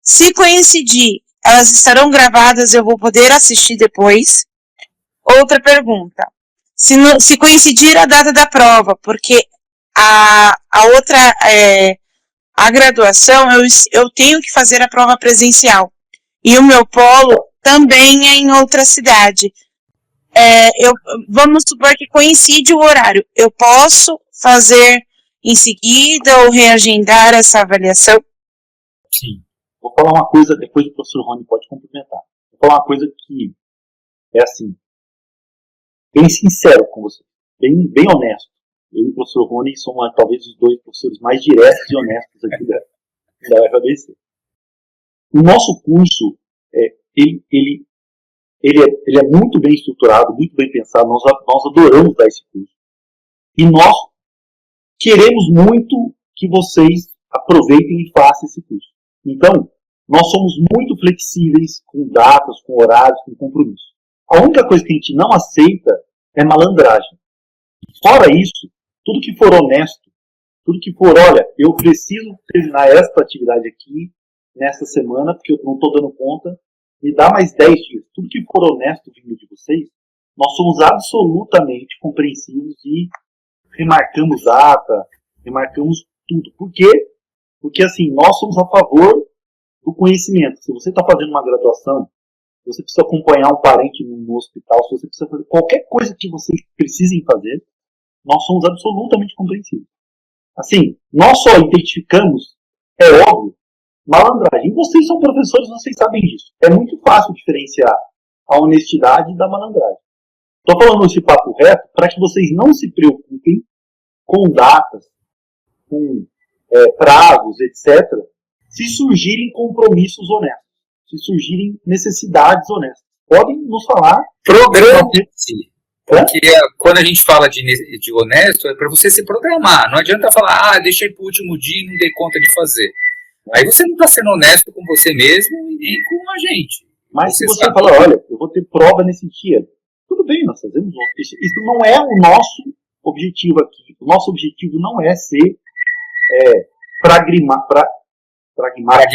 Se coincidir, elas estarão gravadas, eu vou poder assistir depois. Outra pergunta. Se coincidir a data da prova, porque a graduação, eu tenho que fazer a prova presencial. E o meu polo também é em outra cidade. Vamos supor que coincide o horário. Eu posso fazer em seguida ou reagendar essa avaliação? Sim. Vou falar uma coisa, depois o professor Rony pode complementar. Vou falar uma coisa que é assim, bem sincero com você, bem honesto. Eu e o professor Rony somos talvez os dois professores mais diretos e honestos aqui da UFABC. O nosso curso, ele é muito bem estruturado, muito bem pensado, nós adoramos dar esse curso. E nós queremos muito que vocês aproveitem e façam esse curso. Então, nós somos muito flexíveis com datas, com horários, com compromissos. A única coisa que a gente não aceita é malandragem. Fora isso, tudo que for honesto, tudo que for, olha, eu preciso terminar esta atividade aqui, nesta semana, porque eu não estou dando conta, me dá mais 10 dias. Tudo que for honesto vindo de vocês, nós somos absolutamente compreensivos e remarcamos data, remarcamos tudo. Por quê? Porque, assim, nós somos a favor do conhecimento. Se você está fazendo uma graduação, se você precisa acompanhar um parente no hospital, se você precisa fazer qualquer coisa que vocês precisem fazer, nós somos absolutamente compreensivos. Assim, nós só identificamos, é óbvio, malandragem. E vocês são professores, vocês sabem disso. É muito fácil diferenciar a honestidade da malandragem. Estou falando esse papo reto para que vocês não se preocupem com datas, com prazos, etc., se surgirem compromissos honestos, se surgirem necessidades honestas. Podem nos falar. Programe-se. Porque quando a gente fala de honesto, é para você se programar. Não adianta falar, deixei para o último dia e não dei conta de fazer. Aí você não está sendo honesto com você mesmo e nem com a gente. Mas se você fala, olha, eu vou ter prova nesse dia, tudo bem, nós fazemos isso. Isso não é o nosso objetivo aqui. O nosso objetivo não é ser pragmático.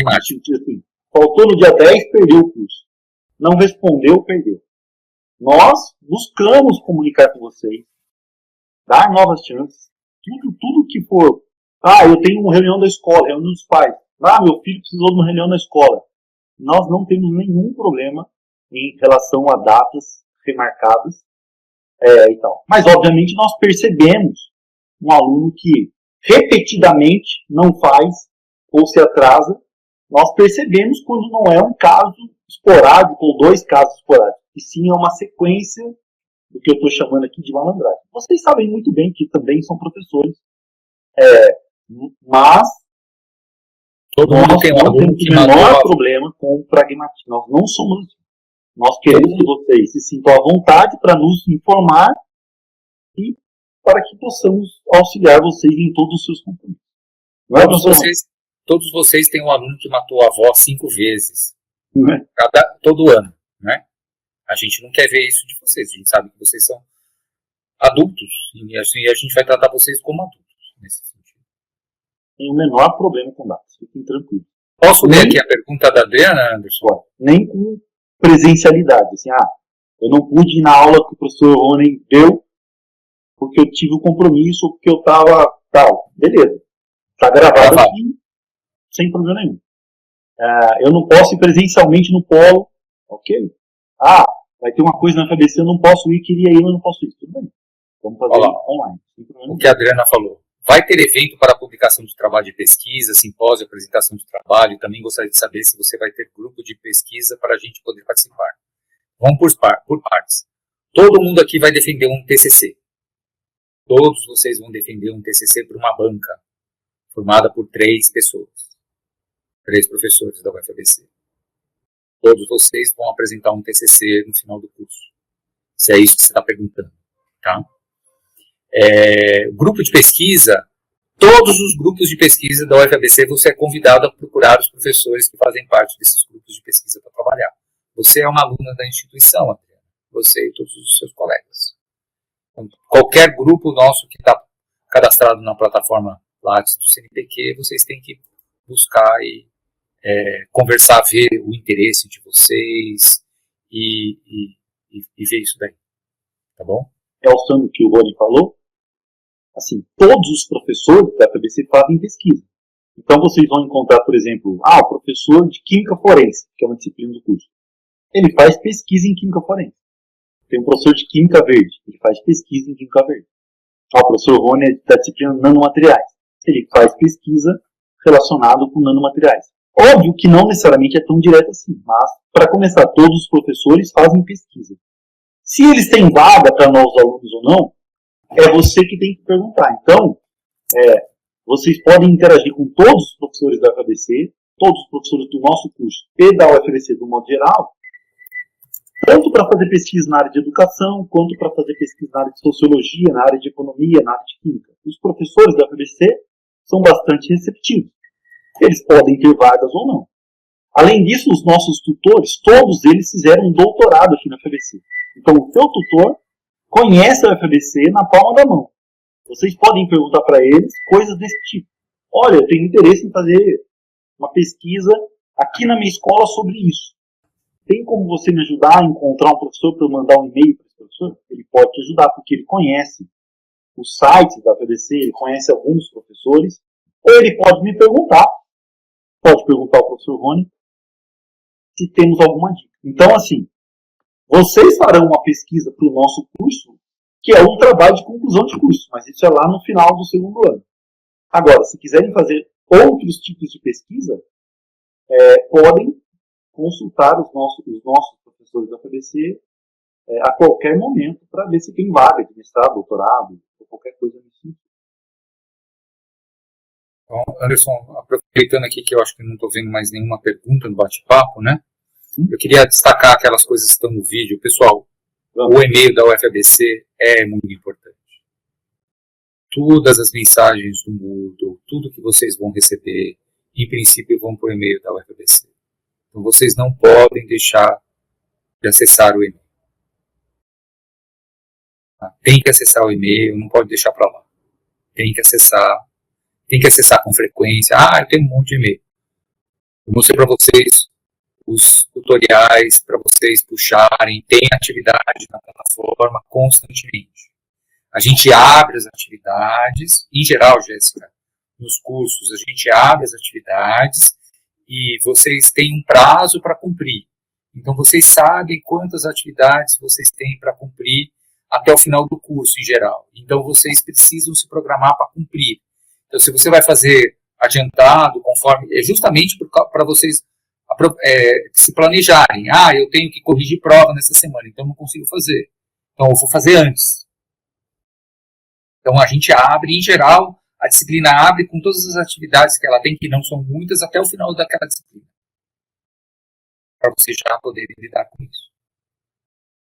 Assim. faltou no dia 10, perdeu o curso. Não respondeu, perdeu. Nós buscamos comunicar com vocês, dar novas chances, tudo que for. Eu tenho uma reunião da escola, reunião dos pais. Meu filho precisou de uma reunião na escola. Nós não temos nenhum problema em relação a datas remarcadas e tal. Mas, obviamente, nós percebemos um aluno que repetidamente não faz ou se atrasa. Nós percebemos quando não é um caso esporádico ou 2 casos esporádicos, e sim é uma sequência do que eu estou chamando aqui de malandragem. Vocês sabem muito bem que também são professores, mas todo mundo tem um não aluno temos que o menor mandou problema com o pragmatismo. Nós não somos assim. Nós queremos que vocês se sintam à vontade para nos informar e para que possamos auxiliar vocês em todos os seus compromissos. Todos vocês têm um aluno que matou a avó 5 vezes. Não é? Todo ano, né? A gente não quer ver isso de vocês. A gente sabe que vocês são adultos e a gente vai tratar vocês como adultos nesse sentido. Tem o menor problema com dados. Fiquem tranquilos. Posso ler aqui a pergunta da Adriana, Anderson? Nem com presencialidade. Assim, eu não pude ir na aula que o professor Rony deu porque eu tive um compromisso ou porque eu estava tal. Beleza. Está gravado aqui sem problema nenhum. Eu não posso ir presencialmente no polo. Ok. Vai ter uma coisa na FABC, eu não posso ir, queria ir, mas não posso ir. Tudo bem. Vamos fazer online. O que a Adriana falou. Vai ter evento para publicação de trabalho de pesquisa, simpósio, apresentação de trabalho. Também gostaria de saber se você vai ter grupo de pesquisa para a gente poder participar. Vamos por partes. Todo mundo aqui vai defender um TCC. Todos vocês vão defender um TCC para uma banca formada por 3 pessoas. 3 professores da UFABC. Todos vocês vão apresentar um TCC no final do curso. Se é isso que você está perguntando. Tá? Grupo de pesquisa, todos os grupos de pesquisa da UFABC, você é convidado a procurar os professores que fazem parte desses grupos de pesquisa para trabalhar. Você é uma aluna da instituição, Adriana. Você e todos os seus colegas. Então, qualquer grupo nosso que está cadastrado na plataforma Lattes do CNPq, vocês têm que buscar e conversar, ver o interesse de vocês e ver isso daí. Tá bom? Realçando o que o Rony falou, assim, todos os professores da FABC fazem pesquisa. Então vocês vão encontrar, por exemplo, o professor de Química Forense, que é uma disciplina do curso. Ele faz pesquisa em Química Forense. Tem um professor de Química Verde, ele faz pesquisa em Química Verde. O professor Rony é da disciplina Nanomateriais. Ele faz pesquisa relacionada com nanomateriais. Óbvio que não necessariamente é tão direto assim, mas, para começar, todos os professores fazem pesquisa. Se eles têm vaga para novos alunos ou não, é você que tem que perguntar. Então, vocês podem interagir com todos os professores da UFABC, todos os professores do nosso curso e da UFABC do modo geral, tanto para fazer pesquisa na área de educação, quanto para fazer pesquisa na área de sociologia, na área de economia, na área de química. Os professores da UFABC são bastante receptivos. Eles podem ter vagas ou não. Além disso, os nossos tutores, todos eles fizeram um doutorado aqui na UFABC. Então, o seu tutor conhece a UFABC na palma da mão. Vocês podem perguntar para eles coisas desse tipo. Olha, eu tenho interesse em fazer uma pesquisa aqui na minha escola sobre isso. Tem como você me ajudar a encontrar um professor para eu mandar um e-mail para esse professor? Ele pode te ajudar, porque ele conhece os sites da UFABC, ele conhece alguns professores, ou ele pode me perguntar, pode perguntar ao professor Rony, se temos alguma dica. Então, assim, vocês farão uma pesquisa para o nosso curso, que é um trabalho de conclusão de curso, mas isso é lá no final do segundo ano. Agora, se quiserem fazer outros tipos de pesquisa, podem consultar os nossos professores da UFABC a qualquer momento para ver se tem vaga de mestrado, doutorado, ou qualquer coisa nesse sentido. Então, Anderson, aproveitando aqui que eu acho que não estou vendo mais nenhuma pergunta no bate-papo, né? Eu queria destacar aquelas coisas que estão no vídeo. Pessoal, o e-mail da UFABC é muito importante. Todas as mensagens do Moodle, tudo que vocês vão receber, em princípio, vão para o e-mail da UFABC. Então, vocês não podem deixar de acessar o e-mail. Tem que acessar o e-mail, não pode deixar para lá. Tem que acessar com frequência. Eu tenho um monte de e-mail. Eu mostrei para vocês os tutoriais para vocês puxarem, tem atividade na plataforma constantemente. A gente abre as atividades, em geral, Jéssica, nos cursos, a gente abre as atividades e vocês têm um prazo para cumprir. Então, vocês sabem quantas atividades vocês têm para cumprir até o final do curso, em geral. Então, vocês precisam se programar para cumprir. Então, se você vai fazer adiantado, conforme, é justamente para vocês se planejarem. Eu tenho que corrigir prova nessa semana, então não consigo fazer. Então, eu vou fazer antes. Então, a gente abre, em geral, a disciplina abre com todas as atividades que ela tem, que não são muitas, até o final daquela disciplina. Para vocês já poderem lidar com isso.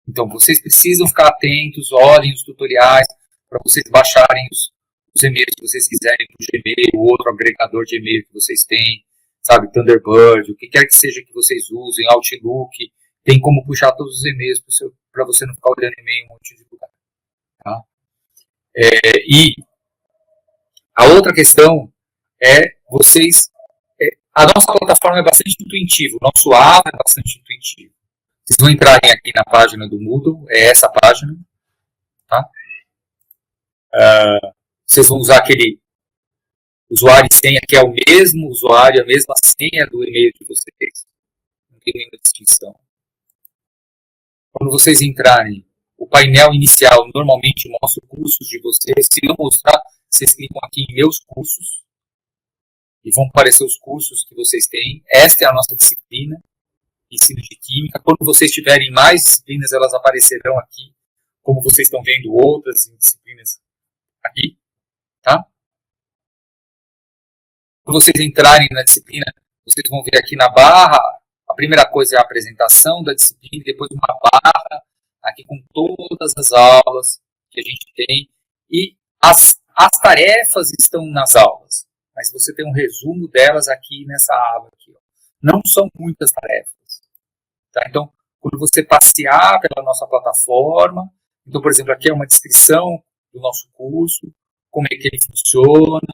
Então, vocês precisam ficar atentos, olhem os tutoriais, para vocês baixarem os e-mails que vocês quiserem do Gmail, outro agregador de e-mail que vocês têm, sabe, Thunderbird, o que quer que seja que vocês usem, Outlook, tem como puxar todos os e-mails para você não ficar olhando e-mail em um monte de lugar. Tá? E a outra questão é a nossa plataforma é bastante intuitiva, o nosso app é bastante intuitivo. Vocês vão entrarem aqui na página do Moodle, é essa página, tá? Vocês vão usar aquele usuário e senha que é o mesmo usuário, a mesma senha do e-mail de vocês. Não tem nenhuma distinção. Quando vocês entrarem, o painel inicial normalmente mostra os cursos de vocês. Se não mostrar, vocês clicam aqui em Meus Cursos e vão aparecer os cursos que vocês têm. Esta é a nossa disciplina, Ensino de Química. Quando vocês tiverem mais disciplinas, elas aparecerão aqui, como vocês estão vendo outras disciplinas aqui, tá? Quando vocês entrarem na disciplina, vocês vão ver aqui na barra, a primeira coisa é a apresentação da disciplina, depois uma barra aqui com todas as aulas que a gente tem, e as tarefas estão nas aulas, mas você tem um resumo delas aqui nessa aba aqui, ó. Não são muitas tarefas, tá? Então, quando você passear pela nossa plataforma, então, por exemplo, aqui é uma descrição do nosso curso, como é que ele funciona,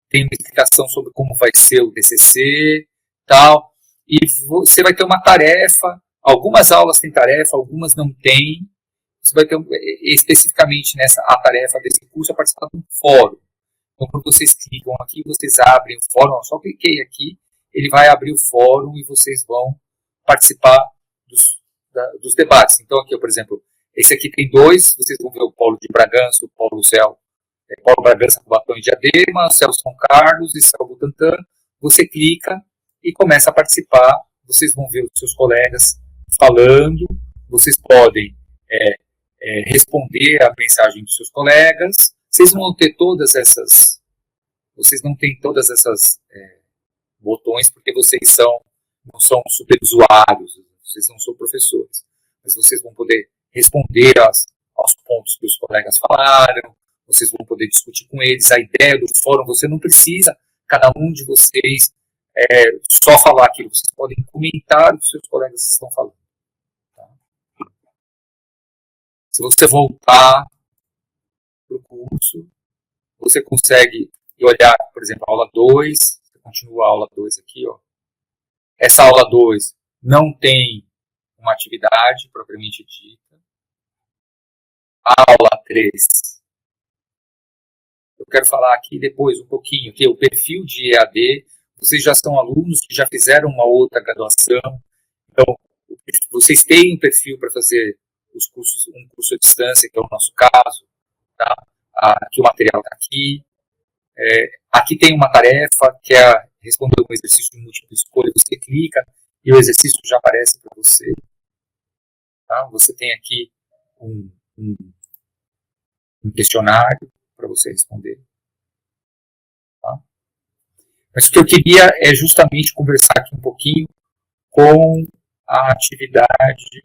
tem uma explicação sobre como vai ser o TCC, tal, e você vai ter uma tarefa. Algumas aulas têm tarefa, algumas não têm. Você vai ter, especificamente a tarefa desse curso, é participar de um fórum. Então, quando vocês clicam aqui, vocês abrem o fórum. Eu só cliquei aqui, ele vai abrir o fórum e vocês vão participar dos debates. Então, aqui, por exemplo, esse aqui tem 2, vocês vão ver o Polo de Bragança, o Polo Céu, Polo Bragança, Cubatão e Diadema, Céu São Carlos e Céu Butantã. Você clica e começa a participar. Vocês vão ver os seus colegas falando, vocês podem responder a mensagem dos seus colegas. Vocês não têm todas essas botões, porque vocês não são super usuários, vocês não são professores, mas vocês vão poder responder aos pontos que os colegas falaram, vocês vão poder discutir com eles. A ideia do fórum, você não precisa, cada um de vocês, só falar aquilo, vocês podem comentar o que os seus colegas estão falando. Tá? Se você voltar para o curso, você consegue olhar, por exemplo, a aula 2, você continua a aula 2 aqui, ó. Essa aula 2 não tem uma atividade propriamente dita. A aula 3, eu quero falar aqui depois um pouquinho, que é o perfil de EAD. Vocês já são alunos que já fizeram uma outra graduação, então vocês têm um perfil para fazer os cursos, um curso à distância, que é o nosso caso, tá? Aqui o material está aqui. Aqui tem uma tarefa que é responder um exercício de múltipla escolha. Você clica e o exercício já aparece para você. Tá? Você tem aqui um questionário para você responder. Tá? Mas o que eu queria é justamente conversar aqui um pouquinho com a atividade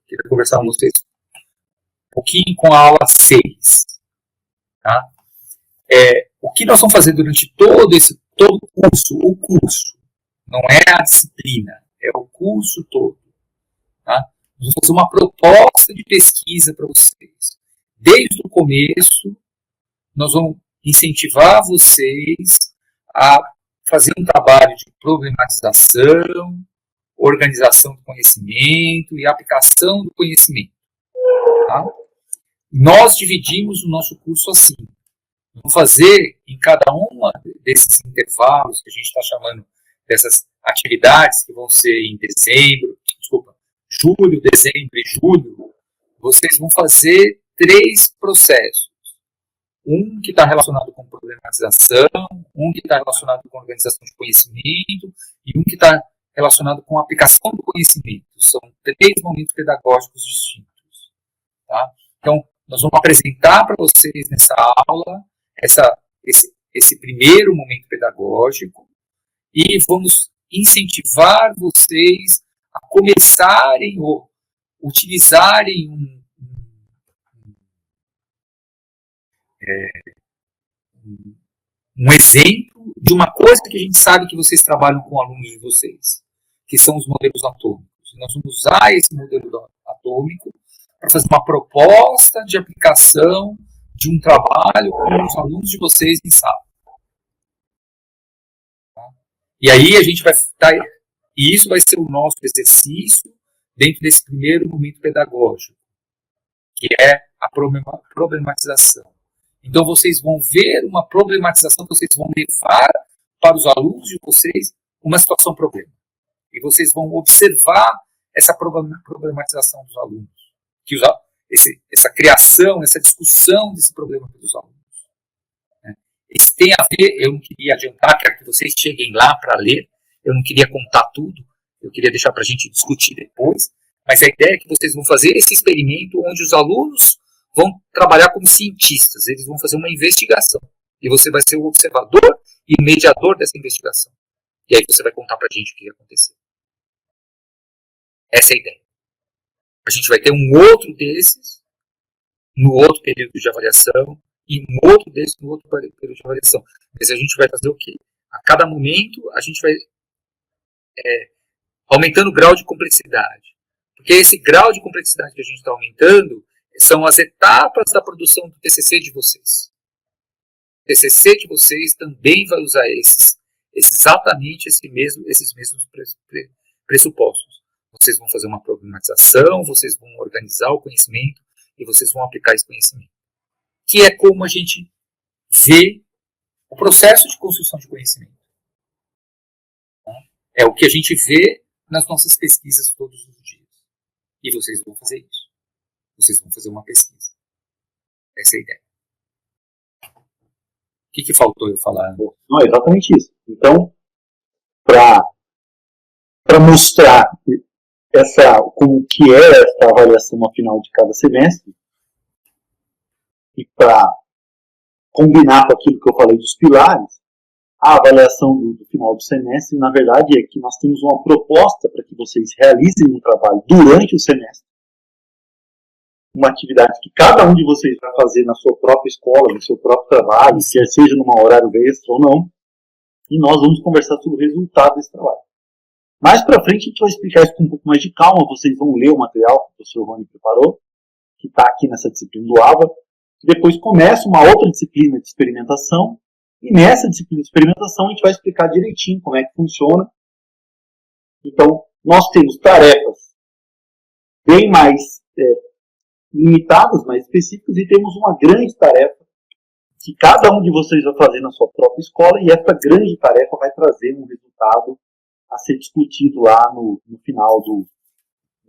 queria conversar com vocês um pouquinho com a aula 6. Tá? O que nós vamos fazer durante todo o curso, não é a disciplina, é o curso todo. Tá? Nós vamos fazer uma proposta de pesquisa para vocês. desde o começo, nós vamos incentivar vocês a fazer um trabalho de problematização, organização do conhecimento e aplicação do conhecimento. Tá? Nós dividimos o nosso curso assim. Vamos fazer em cada um desses intervalos que a gente está chamando dessas atividades que vão ser em julho, dezembro e julho, vocês vão fazer 3 processos. Um que está relacionado com problematização, um que está relacionado com organização de conhecimento e um que está relacionado com a aplicação do conhecimento. São 3 momentos pedagógicos distintos. Tá? Então, nós vamos apresentar para vocês nessa aula esse primeiro momento pedagógico e vamos incentivar vocês a começarem ou utilizarem um exemplo de uma coisa que a gente sabe que vocês trabalham com alunos de vocês, que são os modelos atômicos. E nós vamos usar esse modelo atômico para fazer uma proposta de aplicação de um trabalho com os alunos de vocês em sala. E aí a gente vai estar, e isso vai ser o nosso exercício dentro desse primeiro momento pedagógico, que é a problematização. Então vocês vão ver uma problematização, vocês vão levar para os alunos de vocês uma situação problema. E vocês vão observar essa problematização dos alunos. Essa criação, essa discussão desse problema pelos alunos. Isso tem a ver, eu não queria adiantar, quero que vocês cheguem lá para ler, eu não queria contar tudo, eu queria deixar para a gente discutir depois, mas a ideia é que vocês vão fazer esse experimento onde os alunos vão trabalhar como cientistas, eles vão fazer uma investigação, e você vai ser o observador e mediador dessa investigação. E aí você vai contar para a gente o que aconteceu. Essa é a ideia. A gente vai ter um outro desses no outro período de avaliação e um outro desses no outro período de avaliação. Mas a gente vai fazer o quê? A cada momento a gente vai aumentando o grau de complexidade. Porque esse grau de complexidade que a gente está aumentando são as etapas da produção do TCC de vocês. O TCC de vocês também vai usar exatamente esses mesmos pressupostos. Vocês vão fazer uma problematização, vocês vão organizar o conhecimento e vocês vão aplicar esse conhecimento. Que é como a gente vê o processo de construção de conhecimento. É o que a gente vê nas nossas pesquisas todos os dias. E vocês vão fazer isso. Vocês vão fazer uma pesquisa. Essa é a ideia. O que faltou eu falar? Não, é exatamente isso. Então, para mostrar como que é essa avaliação no final de cada semestre, e para combinar com aquilo que eu falei dos pilares, a avaliação do final do semestre, na verdade, é que nós temos uma proposta para que vocês realizem um trabalho durante o semestre, uma atividade que cada um de vocês vai fazer na sua própria escola, no seu próprio trabalho, quer seja num horário extra ou não, e nós vamos conversar sobre o resultado desse trabalho. Mais para frente a gente vai explicar isso com um pouco mais de calma, vocês vão ler o material que o professor Rony preparou, que está aqui nessa disciplina do AVA. Depois começa uma outra disciplina de experimentação, e nessa disciplina de experimentação a gente vai explicar direitinho como é que funciona. Então, nós temos tarefas bem mais limitadas, mais específicas, e temos uma grande tarefa que cada um de vocês vai fazer na sua própria escola, e essa grande tarefa vai trazer um resultado a ser discutido lá no final do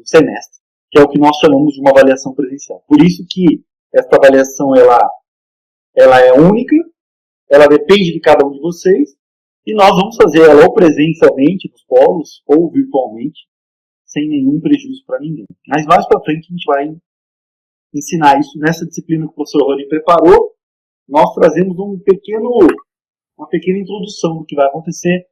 semestre, que é o que nós chamamos de uma avaliação presencial. Por isso que essa avaliação ela é única, ela depende de cada um de vocês, e nós vamos fazer ela ou presencialmente nos polos, ou virtualmente, sem nenhum prejuízo para ninguém. Mas mais para frente a gente vai ensinar isso nessa disciplina que o professor Rony preparou. Nós trazemos uma pequena introdução do que vai acontecer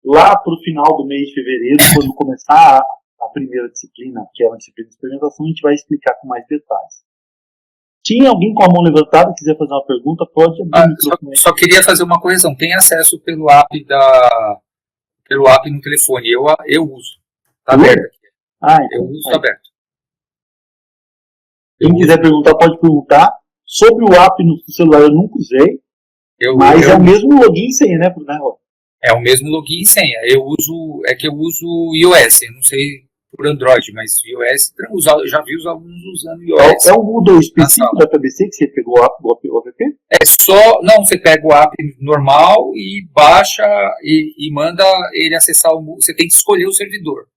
lá para o final do mês de fevereiro, quando começar a primeira disciplina, que é uma disciplina de experimentação, a gente vai explicar com mais detalhes. Tinha alguém com a mão levantada, quiser fazer uma pergunta, pode abrir o microfone. Só queria fazer uma correção. Tem acesso pelo app no telefone. Eu uso. Está aberto aqui. Eu uso, está aberto. Quem quiser perguntar, pode perguntar. Sobre o app no celular eu nunca usei, mas é o mesmo login e senha, né, Rô? É o mesmo login e senha. Eu uso iOS, eu não sei por Android, mas iOS, eu já vi os alunos usando iOS. É um Moodle específico da FABC que você pegou o app? Não, você pega o app normal e baixa e manda ele acessar você tem que escolher o servidor.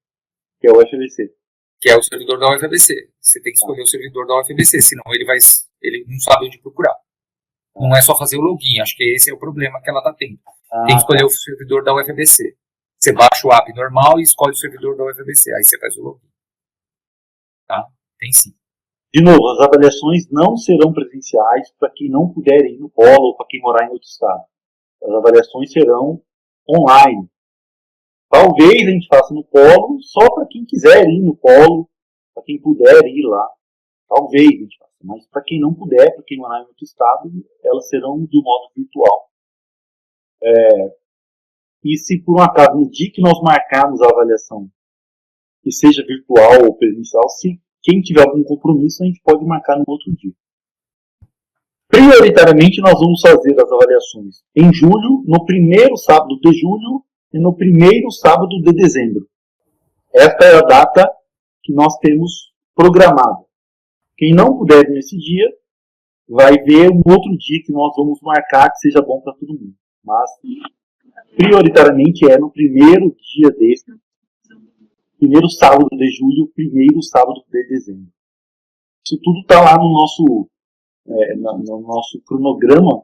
Que é o FABC. Que é o servidor da UFABC. Você tem que escolher o servidor da UFABC, senão ele não sabe onde procurar. Não é só fazer o login, acho que esse é o problema que ela está tendo. Tem que escolher o servidor da UFABC. Você baixa o app normal e escolhe o servidor da UFABC, aí você faz o login. Tá? Tem sim. De novo, as avaliações não serão presenciais para quem não puder ir no polo ou para quem morar em outro estado. As avaliações serão online. Talvez a gente faça no polo só para quem quiser ir no polo, para quem puder ir lá. Talvez a gente faça. Mas para quem não puder, para quem morar em outro estado, elas serão de modo virtual. E se por um acaso no dia que nós marcarmos a avaliação, que seja virtual ou presencial, se quem tiver algum compromisso, a gente pode marcar no outro dia. Prioritariamente, nós vamos fazer as avaliações em julho, no primeiro sábado de julho e no primeiro sábado de dezembro. Esta é a data que nós temos programada. Quem não puder ir nesse dia, vai ver um outro dia que nós vamos marcar que seja bom para todo mundo. Mas, prioritariamente, é no primeiro dia desse, primeiro sábado de julho, primeiro sábado de dezembro. Isso tudo está lá no nosso cronograma,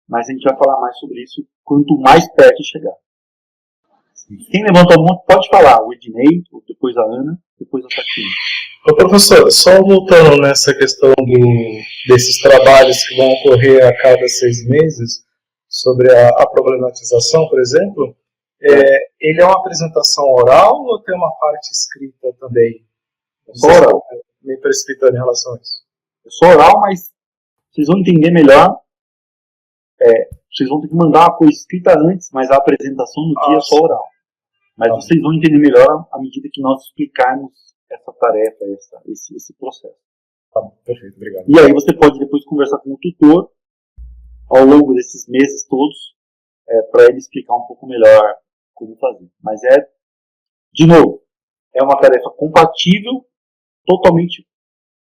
mas a gente vai falar mais sobre isso quanto mais perto chegar. Quem levanta a mão pode falar, o Ednei, depois a Ana, depois a Tatiana. Ô, professor, só voltando nessa questão desses trabalhos que vão ocorrer a cada 6 meses, sobre a problematização, por exemplo, ele é uma apresentação oral ou tem uma parte escrita também? Só oral. Me precipitando em relação a isso. É só oral, mas vocês vão entender melhor. Vocês vão ter que mandar uma coisa escrita antes, mas a apresentação no dia é só oral. Mas vocês vão entender melhor à medida que nós explicarmos essa tarefa, esse processo. Tá bom, perfeito, obrigado. E aí você pode depois conversar com o tutor ao longo desses meses todos, para ele explicar um pouco melhor como fazer. Mas de novo, é uma tarefa compatível, totalmente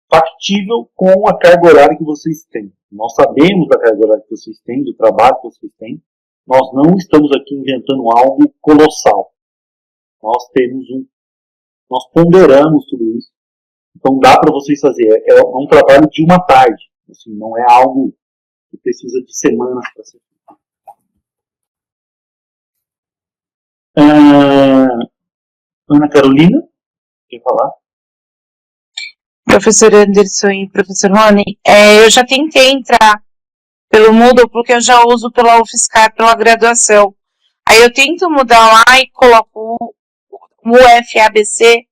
factível com a carga horária que vocês têm. Nós sabemos da carga horária que vocês têm, do trabalho que vocês têm. Nós não estamos aqui inventando algo colossal. Nós ponderamos tudo isso. Então dá para vocês fazer. É um trabalho de uma tarde. Assim, não é algo que precisa de semanas para ser feito. Ana Carolina, quer falar? Professor Anderson e professor Rony, eu já tentei entrar pelo Moodle porque eu já uso pela UFSCar, pela graduação. Aí eu tento mudar lá e coloco o UFABC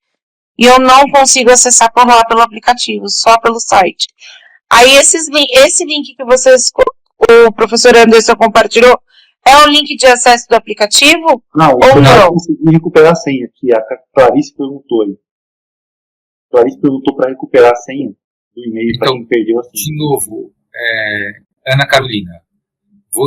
e eu não consigo acessar por lá pelo aplicativo, só pelo site. Aí esse link que o professor Anderson compartilhou, é o link de acesso do aplicativo? Não, eu não consegui recuperar a senha, que a Clarice perguntou aí. A Clarice perguntou para recuperar a senha do e-mail para quem perdeu a senha. De novo, Ana Carolina,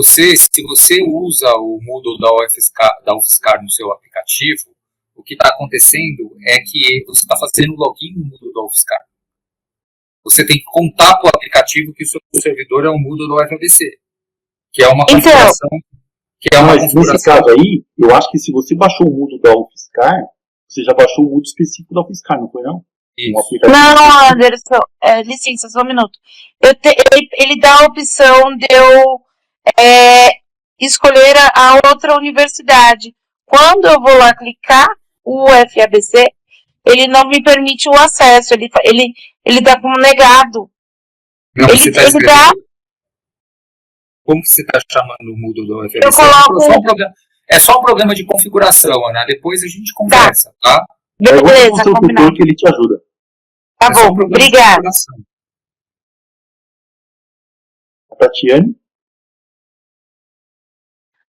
se você usa o Moodle da UFSCar no seu aplicativo, o que está acontecendo é que você está fazendo login no Moodle da UFSCar. Você tem que contar para o aplicativo que o seu servidor é um Moodle da UFABC, que é uma configuração. Mas nesse caso aí, eu acho que se você baixou o Moodle da UFSCar, você já baixou o Moodle específico da UFSCar, não foi não? Não, Anderson, licença, só um minuto. Ele dá a opção de eu escolher a outra universidade. Quando eu vou lá clicar o UFABC, ele não me permite o acesso, ele dá como negado. Não, ele dá... Como que você está chamando o Moodle do UFABC? Eu coloco... É só um programa de configuração, Ana. Depois a gente conversa, tá? Beleza, combinado. Que ele te ajuda. Tá bom, obrigada. A Tatiane?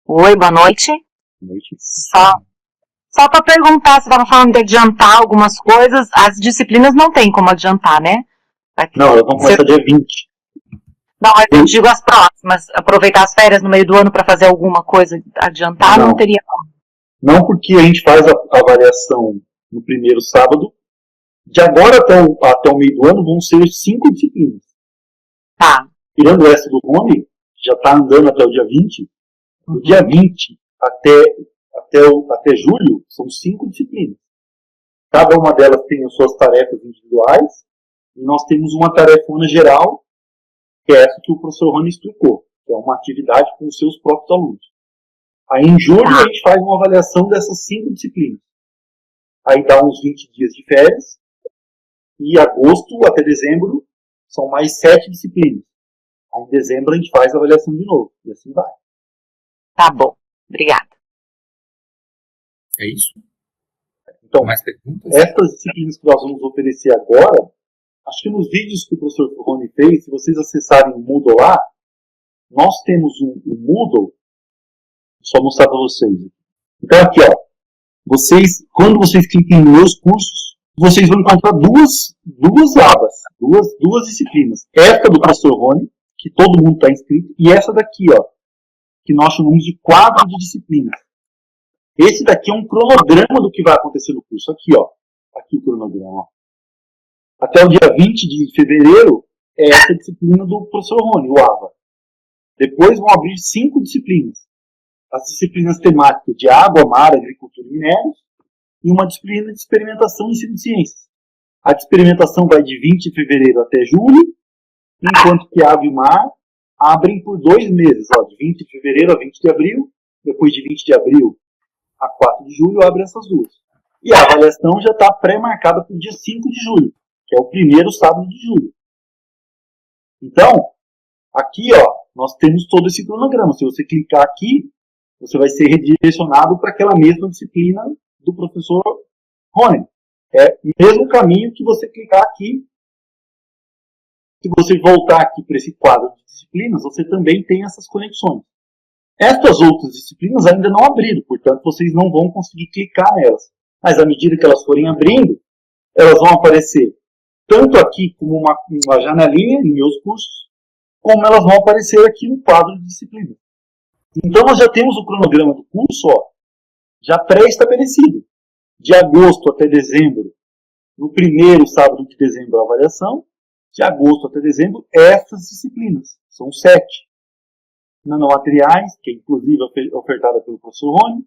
Oi, boa noite. Boa noite. Só para perguntar, você estava falando de adiantar algumas coisas, as disciplinas não tem como adiantar, né? Não, elas vão começar dia 20. Não, mas eu digo as próximas. Aproveitar as férias no meio do ano para fazer alguma coisa adiantada, não teria como. Não, porque a gente faz a avaliação no primeiro sábado. De agora até o meio do ano vão ser 5 disciplinas. Tá. Tirando essa do Rony, já está andando até o dia 20. Do dia 20 até julho, são 5 disciplinas. Cada uma delas tem as suas tarefas individuais. E nós temos uma tarefona geral, que é essa que o professor Rony explicou, que é uma atividade com os seus próprios alunos. Aí em julho a gente faz uma avaliação dessas 5 disciplinas. Aí dá uns 20 dias de férias. E agosto até dezembro são mais 7 disciplinas. Aí em dezembro a gente faz a avaliação de novo. E assim vai. Tá bom. Obrigada. É isso? Então, Mais perguntas? essas disciplinas que nós vamos oferecer agora, acho que nos vídeos que o professor Rony fez, se vocês acessarem o Moodle lá, nós temos um Moodle, só mostrar para vocês. Então aqui, ó, quando vocês clicam em meus cursos, vocês vão encontrar duas abas, duas disciplinas. Esta do professor Rony, que todo mundo está inscrito, e essa daqui, ó, que nós chamamos de quadro de disciplinas. Esse daqui é um cronograma do que vai acontecer no curso. Aqui, ó. Aqui o cronograma, ó. Até o dia 20 de fevereiro é essa disciplina do professor Rony, o AVA. Depois vão abrir 5 disciplinas. As disciplinas temáticas de água, mar, agricultura e minérios, e uma disciplina de experimentação e ensino de ciências. A de experimentação vai de 20 de fevereiro até julho, enquanto que água e mar abrem por 2 meses, ó, de 20 de fevereiro a 20 de abril, depois de 20 de abril a 4 de julho abre essas duas. E a avaliação já está pré-marcada para o dia 5 de julho, que é o primeiro sábado de julho. Então, aqui, ó, nós temos todo esse cronograma. Se você clicar aqui, você vai ser redirecionado para aquela mesma disciplina do professor Rony. É o mesmo caminho que você clicar aqui. Se você voltar aqui para esse quadro de disciplinas, você também tem essas conexões. Estas outras disciplinas ainda não abriram, portanto, vocês não vão conseguir clicar nelas. Mas à medida que elas forem abrindo, elas vão aparecer tanto aqui como uma janelinha em meus cursos, como elas vão aparecer aqui no quadro de disciplina. Então, nós já temos o cronograma do curso, ó, já pré-estabelecido. De agosto até dezembro, no primeiro sábado de dezembro, a avaliação. De agosto até dezembro, essas disciplinas. São 7. Nanomateriais, que é inclusive ofertada pelo professor Rony.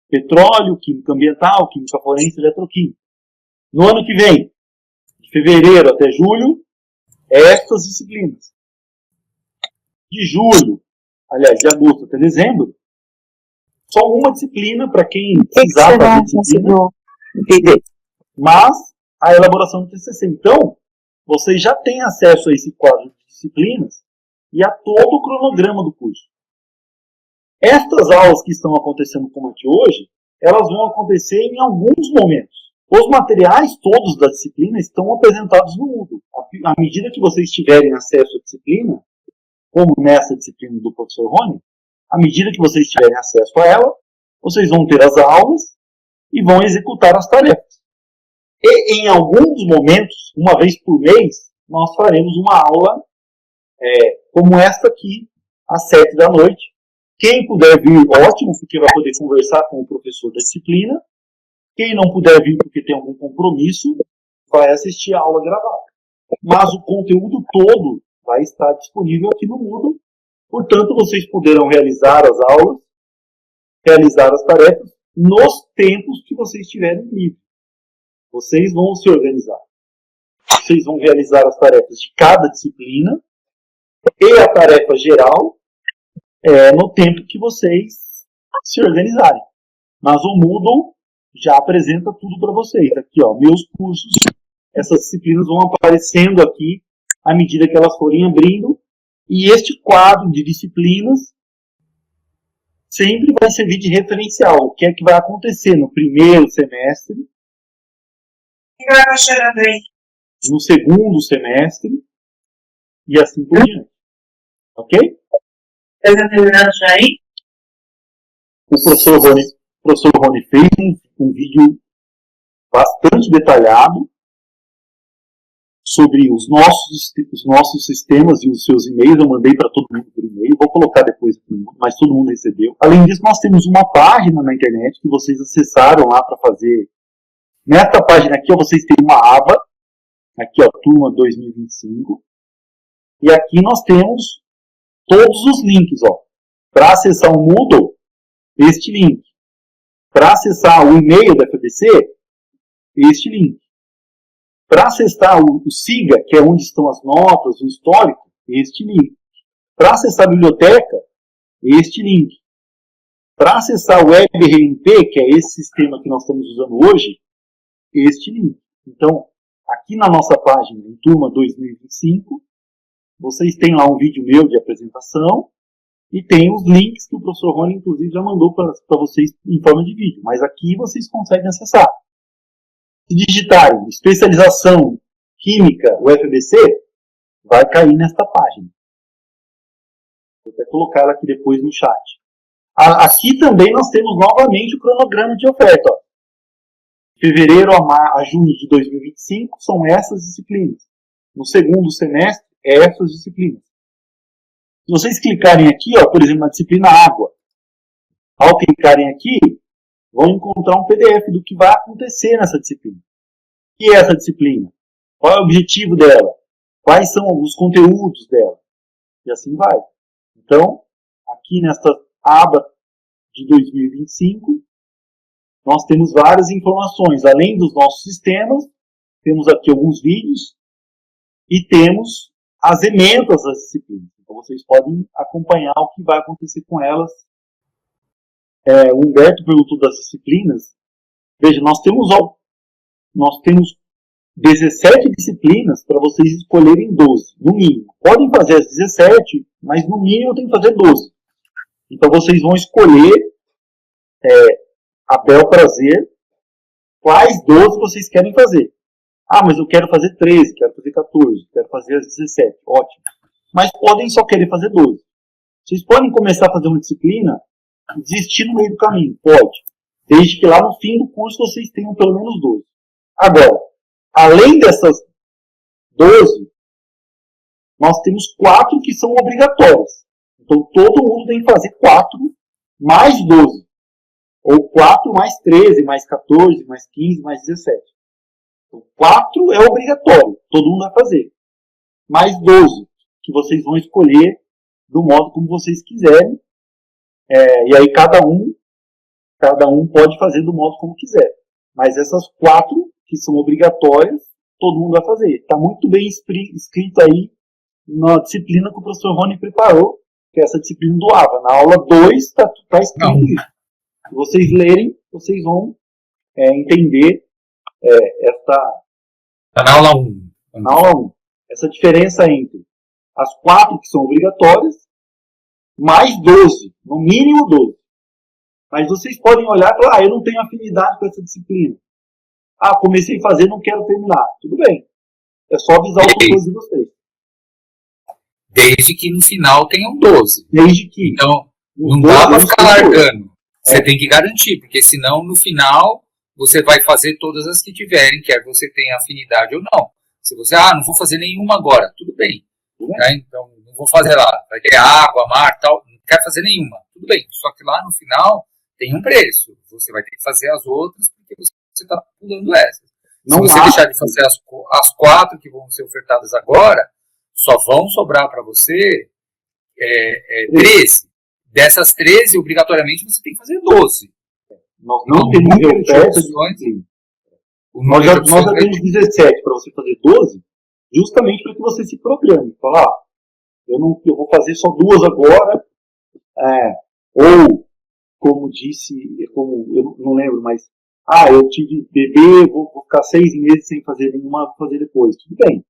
Petróleo, química ambiental, química forense e eletroquímica. No ano que vem, de fevereiro até julho, essas disciplinas. De julho, aliás, de agosto até dezembro, só uma disciplina para quem precisar fazer disciplina, mas a elaboração do TCC. Então, vocês já têm acesso a esse quadro de disciplinas e a todo o cronograma do curso. Estas aulas que estão acontecendo como aqui hoje, elas vão acontecer em alguns momentos. Os materiais todos da disciplina estão apresentados no Moodle. À medida que vocês tiverem acesso à disciplina, como nessa disciplina do professor Rony, à medida que vocês tiverem acesso a ela, vocês vão ter as aulas e vão executar as tarefas. E em alguns momentos, uma vez por mês, nós faremos uma aula como esta aqui, às 7 da noite. Quem puder vir, ótimo, porque vai poder conversar com o professor da disciplina. Quem não puder vir porque tem algum compromisso, vai assistir a aula gravada. Mas o conteúdo todo vai estar disponível aqui no Moodle. Portanto, vocês poderão realizar as aulas, realizar as tarefas, nos tempos que vocês tiverem livre. Vocês vão se organizar. Vocês vão realizar as tarefas de cada disciplina e a tarefa geral no tempo que vocês se organizarem. Mas o Moodle já apresenta tudo para vocês. Aqui, ó, meus cursos, essas disciplinas vão aparecendo aqui à medida que elas forem abrindo. E este quadro de disciplinas sempre vai servir de referencial. O que é que vai acontecer no primeiro semestre, no segundo semestre e assim por diante. Ok? Está terminando já aí? O professor Rony fez um vídeo bastante detalhado sobre os nossos sistemas e os seus e-mails. Eu mandei para todo mundo por e-mail, vou colocar depois, mas todo mundo recebeu. Além disso, nós temos uma página na internet que vocês acessaram lá para fazer. Nesta página aqui, ó, vocês têm uma aba, aqui, ó, Turma 2025, e aqui nós temos todos os links, ó. Para acessar o Moodle, este link. Para acessar o e-mail da FABC, este link. Para acessar o SIGA, que é onde estão as notas, o histórico, este link. Para acessar a biblioteca, este link. Para acessar o WebRNP, que é esse sistema que nós estamos usando hoje, este link. Então, aqui na nossa página, em Turma 2025, vocês têm lá um vídeo meu de apresentação e tem os links que o professor Rony, inclusive, já mandou para vocês em forma de vídeo. Mas aqui vocês conseguem acessar. Se digitarem especialização química UFBC, vai cair nesta página. Vou até colocar ela aqui depois no chat. Aqui também nós temos novamente o cronograma de oferta. Ó. Fevereiro a junho de 2025 são essas disciplinas. No segundo semestre, essas disciplinas. Se vocês clicarem aqui, ó, por exemplo, na disciplina água, ao clicarem aqui, vão encontrar um PDF do que vai acontecer nessa disciplina. O que é essa disciplina? Qual é o objetivo dela? Quais são os conteúdos dela? E assim vai. Então, aqui nesta aba de 2025, nós temos várias informações. Além dos nossos sistemas, temos aqui alguns vídeos e temos as emendas das disciplinas. Então, vocês podem acompanhar o que vai acontecer com elas. O Humberto perguntou das disciplinas. Veja, nós temos 17 disciplinas para vocês escolherem 12, no mínimo. Podem fazer as 17, mas no mínimo tem que fazer 12. Então vocês vão escolher a bel prazer quais 12 vocês querem fazer. Ah, mas eu quero fazer 13, quero fazer 14, quero fazer as 17. Ótimo. Mas podem só querer fazer 12. Vocês podem começar a fazer uma disciplina e desistir no meio do caminho. Pode. Desde que lá no fim do curso vocês tenham pelo menos 12. Agora, além dessas 12, nós temos 4 que são obrigatórias. Então, todo mundo tem que fazer 4 mais 12. Ou 4 mais 13, mais 14, mais 15, mais 17. Então, 4 é obrigatório. Todo mundo vai fazer. Mais 12, que vocês vão escolher do modo como vocês quiserem. E aí, cada um pode fazer do modo como quiser. Mas essas 4 que são obrigatórias, todo mundo vai fazer. Está muito bem escrito aí na disciplina que o professor Rony preparou, que é essa disciplina do AVA. Na aula 2 está escrito isso. Se vocês lerem, vocês vão entender esta... Está na aula 1. Na aula 1. Essa diferença entre as 4 que são obrigatórias, mais 12. No mínimo 12. Mas vocês podem olhar e falar, eu não tenho afinidade com essa disciplina. Comecei a fazer, não quero terminar. Tudo bem. É só avisar o professor de vocês. Desde que no final tenham 12. Desde que. Então, não dá para ficar largando. Você tem que garantir, porque senão no final você vai fazer todas as que tiverem, quer você tenha afinidade ou não. Se você, não vou fazer nenhuma agora, tudo bem. Tá? Então, não vou fazer lá. Vai ter água, mar, tal. Não quero fazer nenhuma. Tudo bem. Só que lá no final tem um preço. Você vai ter que fazer as outras, porque você está pulando essas. Se você deixar de fazer as 4 que vão ser ofertadas agora, só vão sobrar para você 13. Dessas 13, obrigatoriamente, você tem que fazer 12. Nós não temos oferta de disciplina. Nós já temos 17 para você fazer 12, justamente para que você se programe. Falar, eu vou fazer só 2 agora, ou, como disse, eu não lembro, mas eu tive bebê, vou ficar 6 meses sem fazer nenhuma, vou fazer depois. Tudo bem.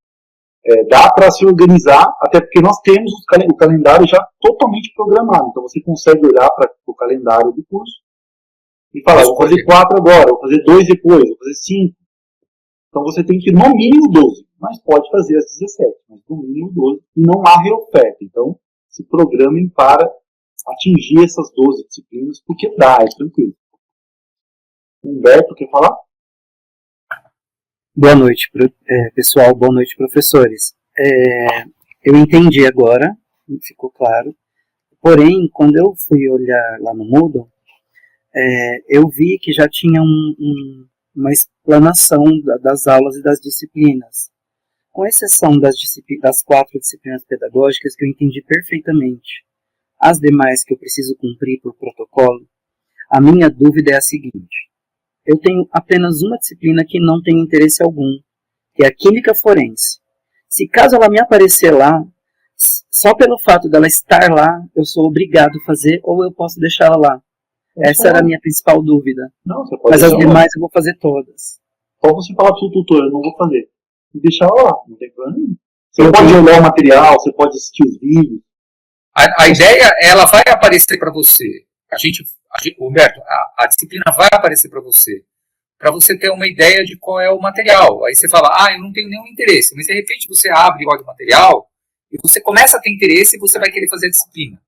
Dá para se organizar, até porque nós temos o calendário já totalmente programado. Então você consegue olhar para o calendário do curso e falar, vou fazer 4 agora, vou fazer 2 depois, vou fazer 5. Então você tem que ir no mínimo 12, mas pode fazer as 17, mas no mínimo 12. E não há reoferta. Então se programem para atingir essas 12 disciplinas, porque é tranquilo. Humberto, quer falar? Boa noite, pessoal. Boa noite, professores. Eu entendi agora, ficou claro. Porém, quando eu fui olhar lá no Moodle, eu vi que já tinha uma explanação das aulas e das disciplinas. Com exceção das 4 disciplinas pedagógicas que eu entendi perfeitamente. As demais que eu preciso cumprir por protocolo, a minha dúvida é a seguinte. Eu tenho apenas uma disciplina que não tem interesse algum, que é a Química Forense. Se caso ela me aparecer lá, só pelo fato dela estar lá, eu sou obrigado a fazer ou eu posso deixá-la lá. Essa era a minha principal dúvida. Não, você pode Mas as deixar demais eu vou fazer todas. Só você falar pro seu tutor, eu não vou fazer. E deixar ela lá, não tem problema nenhum. Você pode olhar o material, você pode assistir os vídeos. A ideia, ela vai aparecer para você. Humberto, a disciplina vai aparecer para você ter uma ideia de qual é o material. Aí você fala, eu não tenho nenhum interesse. Mas de repente você abre e olha o material e você começa a ter interesse e você vai querer fazer a disciplina.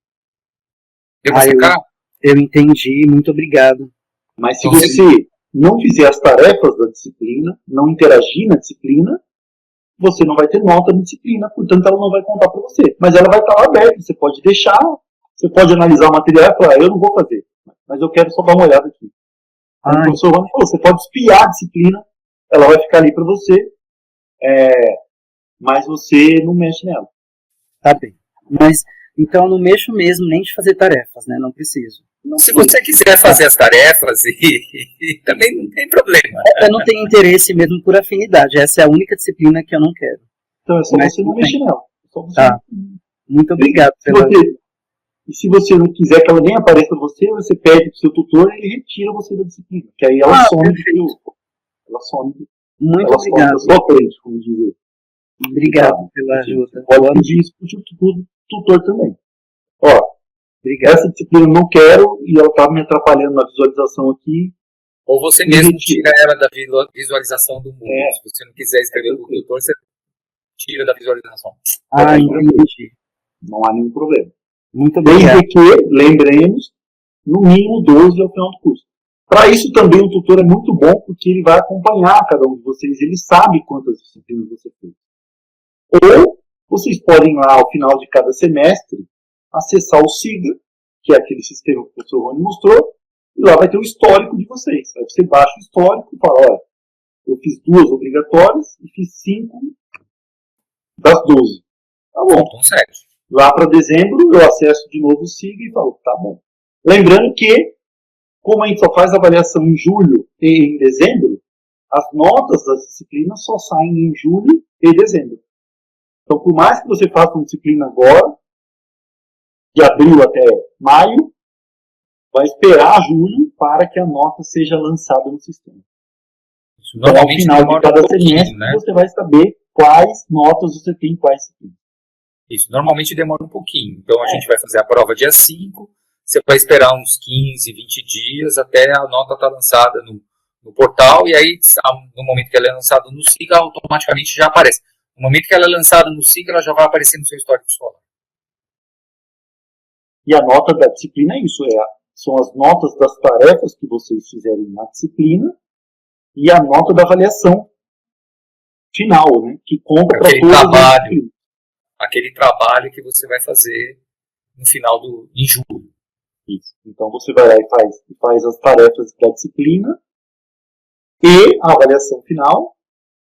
Deu para ficar? Eu entendi, muito obrigado. Mas se você não fizer as tarefas da disciplina, não interagir na disciplina, você não vai ter nota na disciplina, portanto ela não vai contar para você. Mas ela vai estar lá aberta, você pode deixar, você pode analisar o material e falar, eu não vou fazer, mas eu quero só dar uma olhada aqui. Como o professor Rony falou, você pode espiar a disciplina, ela vai ficar ali para você, mas você não mexe nela. Tá bem. Mas, então eu não mexo mesmo nem de fazer tarefas, né? Não preciso. Se você quiser fazer as tarefas, também não tem problema. Eu não tenho interesse mesmo por afinidade. Essa é a única disciplina que eu não quero. Então é só você não mexer nela. Só você tá. Muito obrigado. E se você não quiser que ela nem apareça para você, você pede para o seu tutor e ele retira você da disciplina. Que aí ela some do seu. Ela some. Muito obrigado. Ela some da sua frente, como dizer. Obrigado pela ajuda. Você pode pedir isso para o tutor também. Essa disciplina eu não quero e ela está me atrapalhando na visualização aqui. Ou você mesmo tira ela da visualização do mundo. Se você não quiser escrever para o tutor, você tira da visualização. Entendi. Não há nenhum problema. Muito obrigado. Desde que, lembremos, no mínimo 12 ao final do curso. Para isso também o tutor é muito bom, porque ele vai acompanhar cada um de vocês, ele sabe quantas disciplinas você fez. Ou vocês podem lá, ao final de cada semestre, acessar o SIGA, que é aquele sistema que o professor Rony mostrou, e lá vai ter o histórico de vocês. Aí você baixa o histórico e fala, olha, eu fiz 2 obrigatórias e fiz 5 das 12. Tá bom. Consegue. Lá para dezembro, eu acesso de novo o SIGA e falo, tá bom. Lembrando que, como a gente só faz avaliação em julho e em dezembro, as notas das disciplinas só saem em julho e dezembro. Então, por mais que você faça uma disciplina agora, de abril até maio, vai esperar julho para que a nota seja lançada no sistema. Isso, então, ao final de cada semestre, né? Você vai saber quais notas você tem em quais disciplinas. Isso, normalmente demora um pouquinho. Então, a gente vai fazer a prova dia 5, você vai esperar uns 15, 20 dias até a nota estar lançada no portal, e aí, no momento que ela é lançada no SIGA, automaticamente já aparece. No momento que ela é lançada no SIGA, ela já vai aparecer no seu histórico escolar. E a nota da disciplina é isso, são as notas das tarefas que vocês fizerem na disciplina e a nota da avaliação final, né, que conta para todas as disciplinas. Aquele trabalho que você vai fazer no final em julho. Isso. Então você vai lá e faz as tarefas da disciplina e a avaliação final,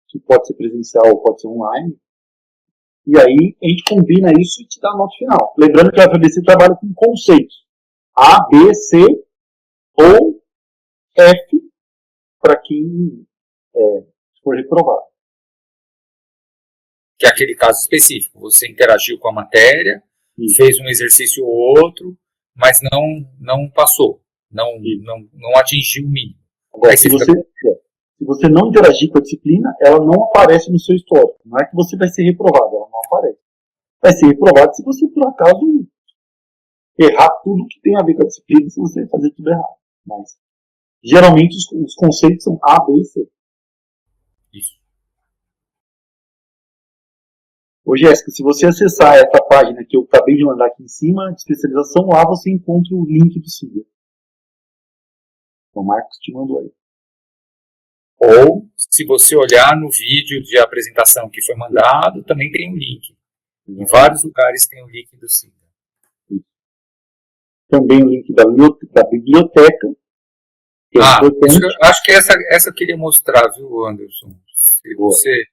que pode ser presencial ou pode ser online. E aí a gente combina isso e te dá a nota final. Lembrando que a FABC trabalha com conceitos. A, B, C ou F para quem for reprovado. Que é aquele caso específico. Você interagiu com a matéria, fez um exercício ou outro, mas não passou. Não atingiu o mínimo. Agora, se você não interagir com a disciplina, ela não aparece no seu histórico. Não é que você vai ser reprovado, ela não aparece. Vai ser reprovado se você, por acaso, errar tudo que tem a ver com a disciplina, se você fazer tudo errado. Mas, geralmente, os conceitos são A, B e C. Isso. Ô, Jéssica, se você acessar essa página que eu acabei de mandar aqui em cima, de especialização, lá você encontra o link do SIGA. O Marcos te mandou aí. Ou, se você olhar no vídeo de apresentação que foi mandado, também tem um link. Em vários lugares tem o link do SIGA. Também o link da biblioteca. Que é importante. Acho que essa eu queria mostrar, viu, Anderson? Se você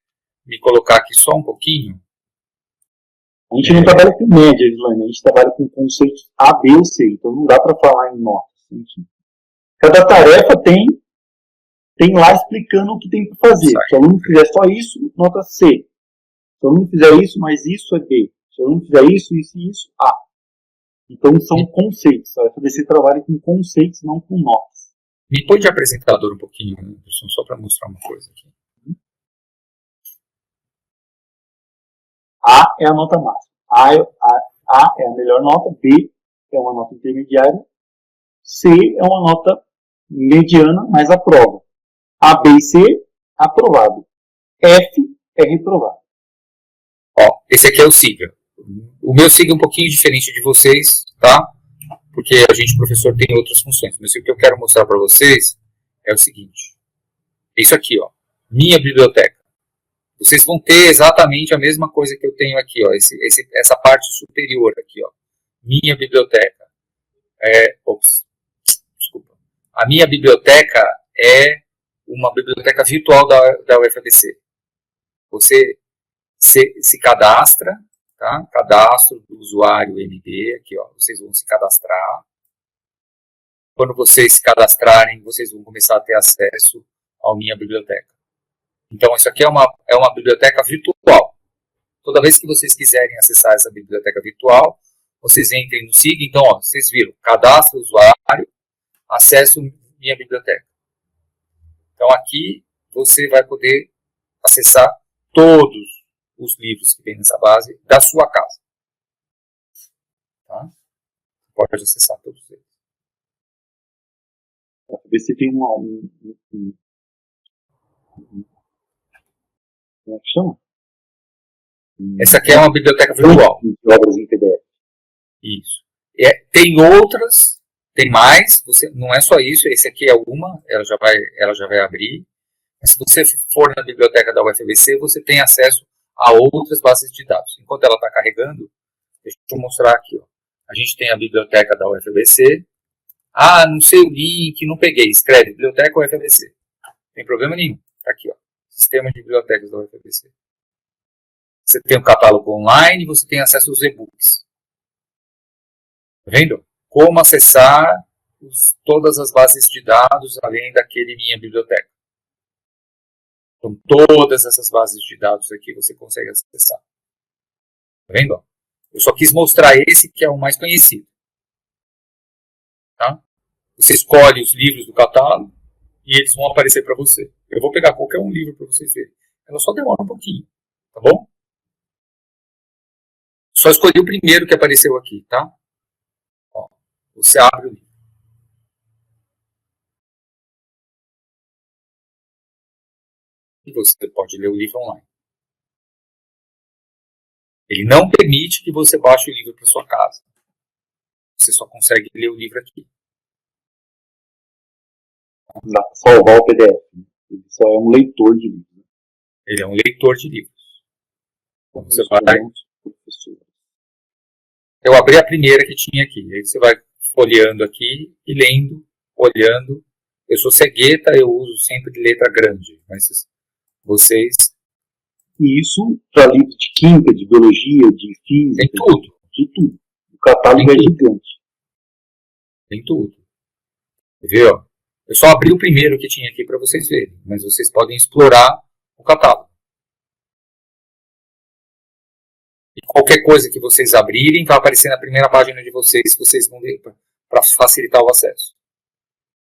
me colocar aqui só um pouquinho. A gente não trabalha com média, Islane, a gente trabalha com conceitos A, B ou C. Então não dá para falar em notas. Cada tarefa tem lá explicando o que tem para fazer. Se o aluno fizer só isso, nota C. Se o aluno fizer isso, mais isso, é B. Se o aluno fizer isso, isso e isso, A. Então são conceitos. A FABC trabalha com conceitos, não com notas. Me põe de apresentador um pouquinho, Anderson, só para mostrar uma coisa aqui. A é a nota máxima. A é a melhor nota. B é uma nota intermediária. C é uma nota mediana, mas aprova. A, B e C, aprovado. F é reprovado. Ó, esse aqui é o SIGA. O meu SIGA é um pouquinho diferente de vocês, tá? Porque a gente, professor, tem outras funções. Mas o que eu quero mostrar para vocês é o seguinte. Isso aqui, ó. Minha biblioteca. Vocês vão ter exatamente a mesma coisa que eu tenho aqui, ó. Essa parte superior aqui, ó. Minha biblioteca. Desculpa. A minha biblioteca é uma biblioteca virtual da UFABC. Você se cadastra, tá? Cadastro do usuário MB, aqui, ó. Vocês vão se cadastrar. Quando vocês se cadastrarem, vocês vão começar a ter acesso à minha biblioteca. Então, isso aqui é uma biblioteca virtual. Toda vez que vocês quiserem acessar essa biblioteca virtual, vocês entrem no SIGA. Então, ó, vocês viram, cadastro usuário, acesso minha biblioteca. Então, aqui você vai poder acessar todos os livros que tem nessa base da sua casa. Tá? Pode acessar todos eles. Ver se tem como é que chama? Essa aqui é uma biblioteca virtual. Obras em PDF. Isso. Tem outras, tem mais. Não é só isso. Esse aqui é uma. Ela já vai abrir. Mas se você for na biblioteca da UFABC, você tem acesso a outras bases de dados. Enquanto ela está carregando, deixa eu mostrar aqui. Ó. A gente tem a biblioteca da UFABC. Ah, não sei o link, não peguei. Escreve biblioteca UFABC. Não tem problema nenhum. Está aqui, ó. Sistema de bibliotecas da UFABC. Você tem o catálogo online e você tem acesso aos e-books. Tá vendo? Como acessar todas as bases de dados além daquele minha biblioteca. Então, todas essas bases de dados aqui você consegue acessar. Tá vendo? Eu só quis mostrar esse que é o mais conhecido. Tá? Você escolhe os livros do catálogo e eles vão aparecer para você. Eu vou pegar qualquer um livro para vocês verem. Ela só demora um pouquinho. Tá bom? Só escolhi o primeiro que apareceu aqui, tá? Ó, você abre o livro. E você pode ler o livro online. Ele não permite que você baixe o livro para sua casa. Você só consegue ler o livro aqui. Dá para salvar o PDF. Ele só é um leitor de livros. Ele é um leitor de livros. Então você vai... Eu abri a primeira que tinha aqui. Aí você vai folheando aqui e lendo, olhando. Eu sou cegueta, eu uso sempre letra grande. Mas vocês... E isso para livros de química, de biologia, de física. Tem tudo. De tudo. O catálogo é gigante. Tem tudo. Viu? Eu só abri o primeiro que tinha aqui para vocês verem. Mas vocês podem explorar o catálogo. E qualquer coisa que vocês abrirem vai aparecer na primeira página de vocês, vocês vão ler para facilitar o acesso.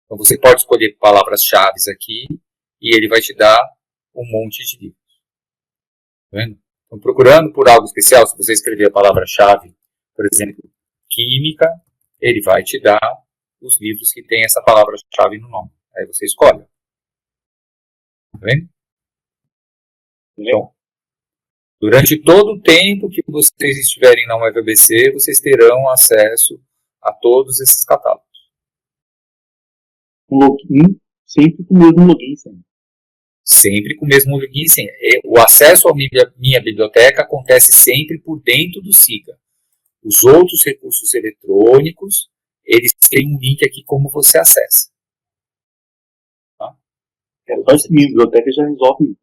Então você pode escolher palavras-chave aqui e ele vai te dar um monte de livros. Tá vendo? Então, procurando por algo especial, se você escrever a palavra-chave, por exemplo, química, ele vai te dar os livros que tem essa palavra-chave no nome. Aí você escolhe. Tá vendo? Então, durante todo o tempo que vocês estiverem na UFABC, vocês terão acesso a todos esses catálogos. Um login, sempre com o mesmo login. Sempre. Sempre com o mesmo login e senha. O acesso à minha biblioteca acontece sempre por dentro do SIGA. Os outros recursos eletrônicos, eles têm um link aqui como você acessa. Tá? Então, minha biblioteca já resolve isso.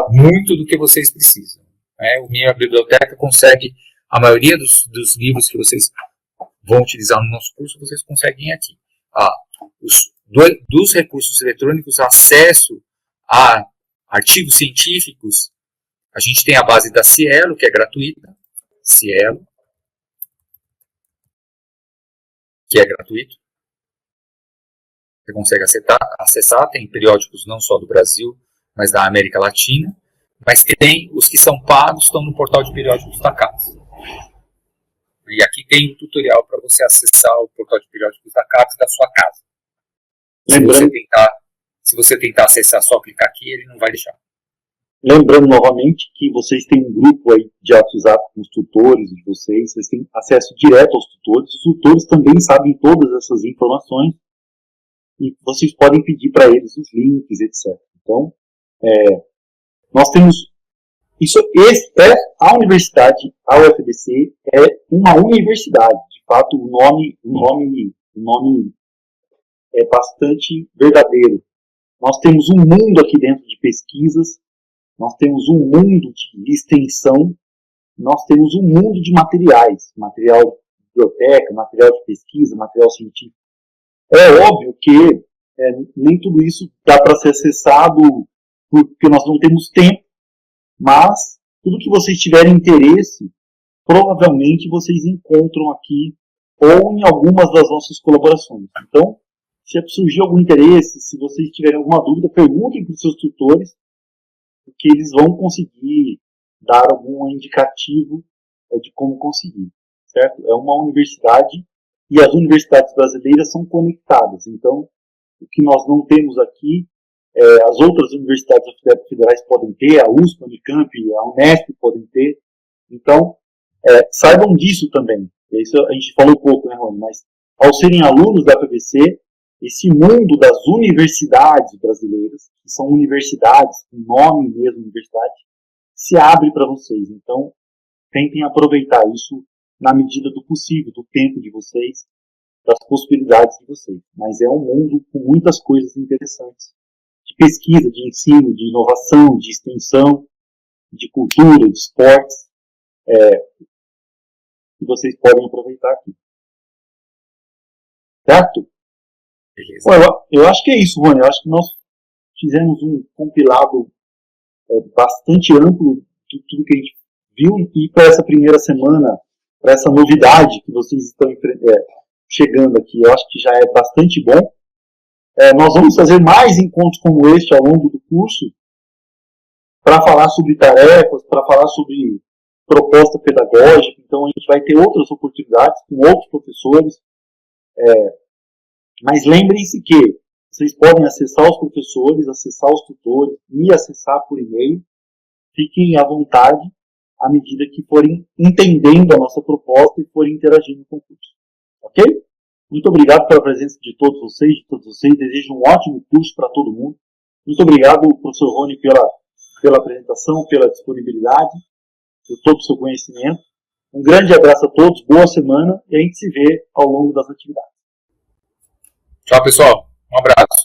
Muito do que vocês precisam. O Minha Biblioteca consegue, a maioria dos livros que vocês vão utilizar no nosso curso, vocês conseguem aqui. Dos recursos eletrônicos, acesso a artigos científicos, a gente tem a base da Cielo, que é gratuita. Cielo, que é gratuito. Você consegue acessar, tem periódicos não só do Brasil, mas da América Latina. Mas tem os que são pagos, estão no portal de periódicos da CAPES. E aqui tem um tutorial para você acessar o portal de periódicos da CAPES da sua casa. Se você tentar acessar, só clicar aqui, ele não vai deixar. Lembrando novamente que vocês têm um grupo aí de WhatsApp com os tutores de vocês têm acesso direto aos tutores. Os tutores também sabem todas essas informações e vocês podem pedir para eles os links, etc. Então, nós temos a universidade, a UFBC, é uma universidade. De fato, o nome é bastante verdadeiro. Nós temos um mundo aqui dentro de pesquisas, nós temos um mundo de extensão, nós temos um mundo de materiais, material de biblioteca, material de pesquisa, material científico. É óbvio que nem tudo isso dá para ser acessado porque nós não temos tempo, mas tudo que vocês tiverem interesse, provavelmente vocês encontram aqui ou em algumas das nossas colaborações. Então, se surgir algum interesse, se vocês tiverem alguma dúvida, perguntem para os seus tutores, porque eles vão conseguir dar algum indicativo de como conseguir, certo? É uma universidade e as universidades brasileiras são conectadas. Então, o que nós não temos aqui, as outras universidades federais podem ter, a USP, a Unicamp, a Unesp podem ter. Então, saibam disso também. Isso a gente falou pouco, né, Rony? Mas, ao serem alunos da UFBC, esse mundo das universidades brasileiras, que são universidades, com nome mesmo, universidade, se abre para vocês. Então, tentem aproveitar isso na medida do possível, do tempo de vocês, das possibilidades de vocês. Mas é um mundo com muitas coisas interessantes, de pesquisa, de ensino, de inovação, de extensão, de cultura, de esportes, que vocês podem aproveitar aqui. Certo? Beleza. Bom, eu acho que é isso, Rony. Eu acho que nós fizemos um compilado bastante amplo de tudo que a gente viu, e para essa primeira semana, para essa novidade que vocês estão chegando aqui, eu acho que já é bastante bom. Nós vamos fazer mais encontros como este ao longo do curso, para falar sobre tarefas, para falar sobre proposta pedagógica. Então a gente vai ter outras oportunidades com outros professores. Mas lembrem-se que vocês podem acessar os professores, acessar os tutores, me acessar por e-mail. Fiquem à vontade à medida que forem entendendo a nossa proposta e forem interagindo com o curso. Ok? Muito obrigado pela presença de todos vocês, Desejo um ótimo curso para todo mundo. Muito obrigado, professor Rony, pela apresentação, pela disponibilidade, por todo o seu conhecimento. Um grande abraço a todos, boa semana e a gente se vê ao longo das atividades. Tchau, pessoal. Um abraço.